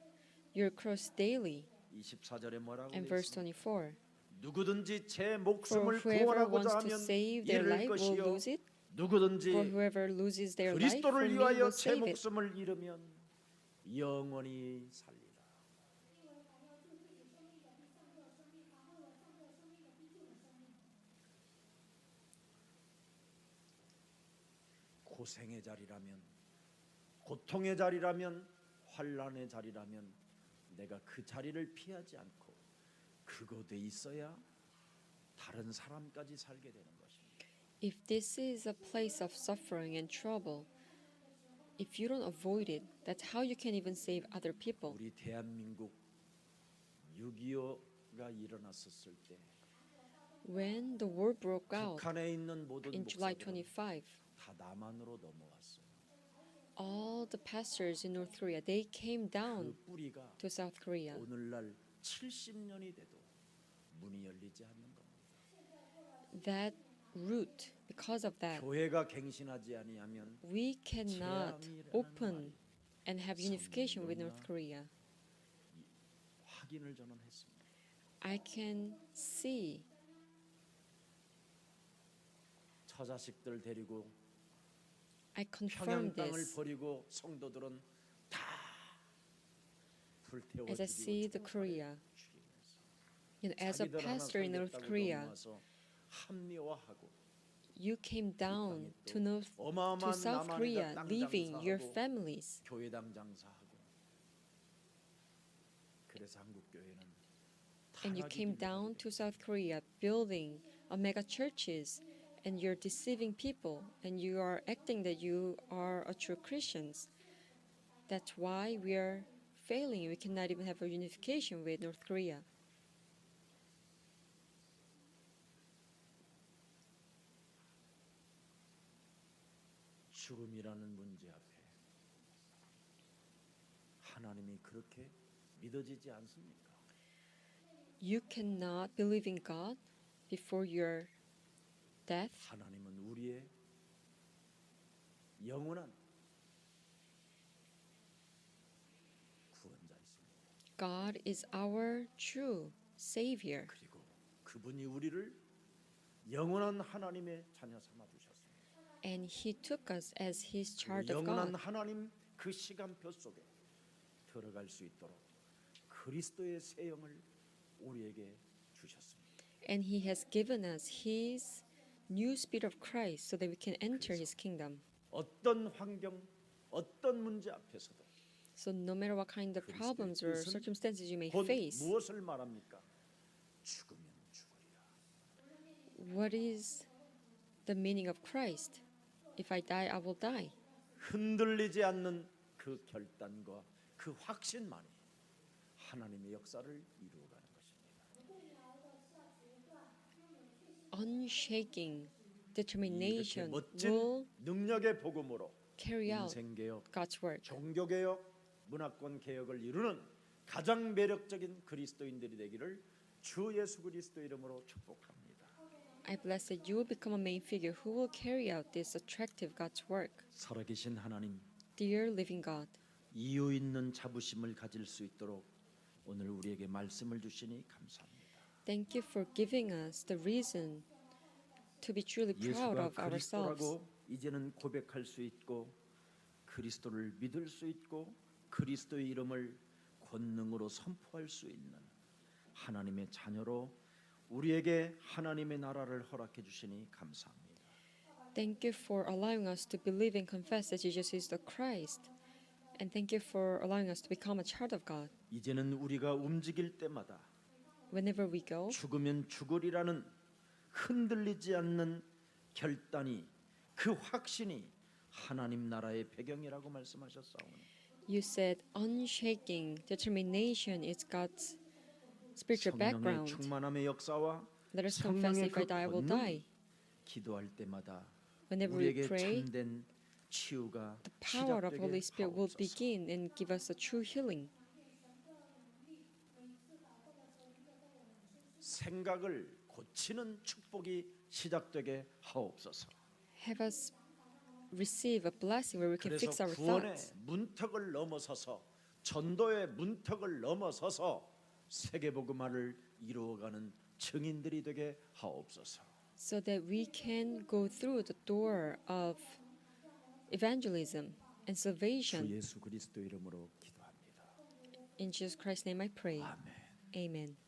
your cross daily. 24절에 뭐라고 And 되어 verse 있습니까? 24. 누구든지 제 For 목숨을 whoever 구원하고자 wants to 하면 save their 잃을 life will 것이요 lose it. 누구든지 For whoever loses their life for 그리스도를 me 위하여 will 제 save it. 목숨을 잃으면 영원히 살리라. 고생의 자리라면, 고통의 자리라면, 환난의 자리라면 내가 그 자리를 피하지 않고 그곳에 있어야 다른 사람까지 살게 되는 것입니다. If this is a place of suffering and trouble, if you don't avoid it, that's how you can even save other people. 우리 대한민국 6.25 전쟁터가 일어났었을 때 When the war broke out 북한에 있는 모든 in July 목사들은 25, 다 남한으로 넘어왔어요. all the pastors in North Korea, they came down 그 뿌리가 to South Korea. 오늘날 70년이 돼도 문이 열리지 않는 겁니다. That root, because of that, 교회가 갱신하지 아니하면 we cannot 재앙이 open 일어나는 and have unification with North Korea. 확인을 저는 했습니다. I can see 처자식들 데리고 I confirm 평양 땅을 this 버리고 성도들은 다 불태워 as I see the Korea. You know, as a pastor in North Korea, 합리화하고 you came down to 어마어마한 South 남한에다 Korea, 땅 leaving your 장사하고 families. 교회당 장사하고 그래서 한국 교회는 And you came down to South Korea, building a mega churches, and you're deceiving people, and you are acting that you are a true Christians. That's why we are failing. We cannot even have a unification with North Korea. 죽음이라는 문제 앞에 하나님이 그렇게 믿어지지 않습니까? You cannot believe in God before your death. 하나님은 우리의 영원한 구원자이십니다. God is our true Savior, 그리고 그분이 우리를 영원한 하나님의 자녀 삼아 주셨습니다. and He took us as His child of 영원한 God. 하나님 그 시간표 속에 들어갈 수 있도록 그리스도의 새 영을 우리에게 주셨습니다. And He has given us His new spirit of Christ so that we can enter His kingdom. 어떤 환경, 어떤 문제 앞에서도 So no matter what kind of 그리스도의 problems or 뜻은 circumstances you may 곧 face, 무엇을 말합니까? 죽으면 죽으리라. what is the meaning of Christ? If I die, I will die. 흔들리지 않는 그 결단과 그 확신만이 하나님의 역사를 이루어가는 것입니다. Unshaking 이렇게 determination 멋진 will 능력의 복음으로 carry out 인생개혁, God's work. 종교개혁, 문화권 개혁을 이루는 가장 매력적인 그리스도인들이 되기를 주 예수 그리스도 이름으로 축복합니다. I bless that you will become a main figure who will carry out this attractive God's work. 살아계신 하나님, Dear living God, 이유 있는 자부심을 가질 수 있도록 오늘 우리에게 말씀을 주시니 감사합니다. thank you for giving us the reason to be truly proud 예수가 of ourselves. 그리스도라고 이제는 고백할 수 있고 그리스도를 믿을 수 있고 그리스도의 이름을 권능으로 선포할 수 있는 하나님의 자녀로 우리에게 하나님의 나라를 허락해 주시니 감사합니다. Thank you for allowing us to believe and confess that Jesus is the Christ. And thank you for allowing us to become a child of God. 이제는 우리가 움직일 때마다 Whenever we go, 죽으면 죽으리라는 흔들리지 않는 결단이 그 확신이 하나님 나라의 배경이라고 말씀하셨사오니 you said unshaking determination is God's spiritual 성령의 background. 충만함의 역사와 Let us confess 성령의 if I die, I will die. 기도할 때마다 Whenever we 우리에게 pray, 참된 치유가 the power of 시작되게 Holy Spirit will 하옵소서. begin and give us a true healing. 생각을 고치는 축복이 시작되게 하옵소서. Have us receive a blessing where we can fix 그래서 our 구원의 thoughts. 문턱을 넘어서서 전도의 문턱을 넘어서서 세계복음화를 이루어가는 증인들이 되게 하옵소서. So that we can go through the door of evangelism and 주 salvation. 예수 그리스도 이름으로 기도합니다. In Jesus Christ's name I pray. 아멘. Amen.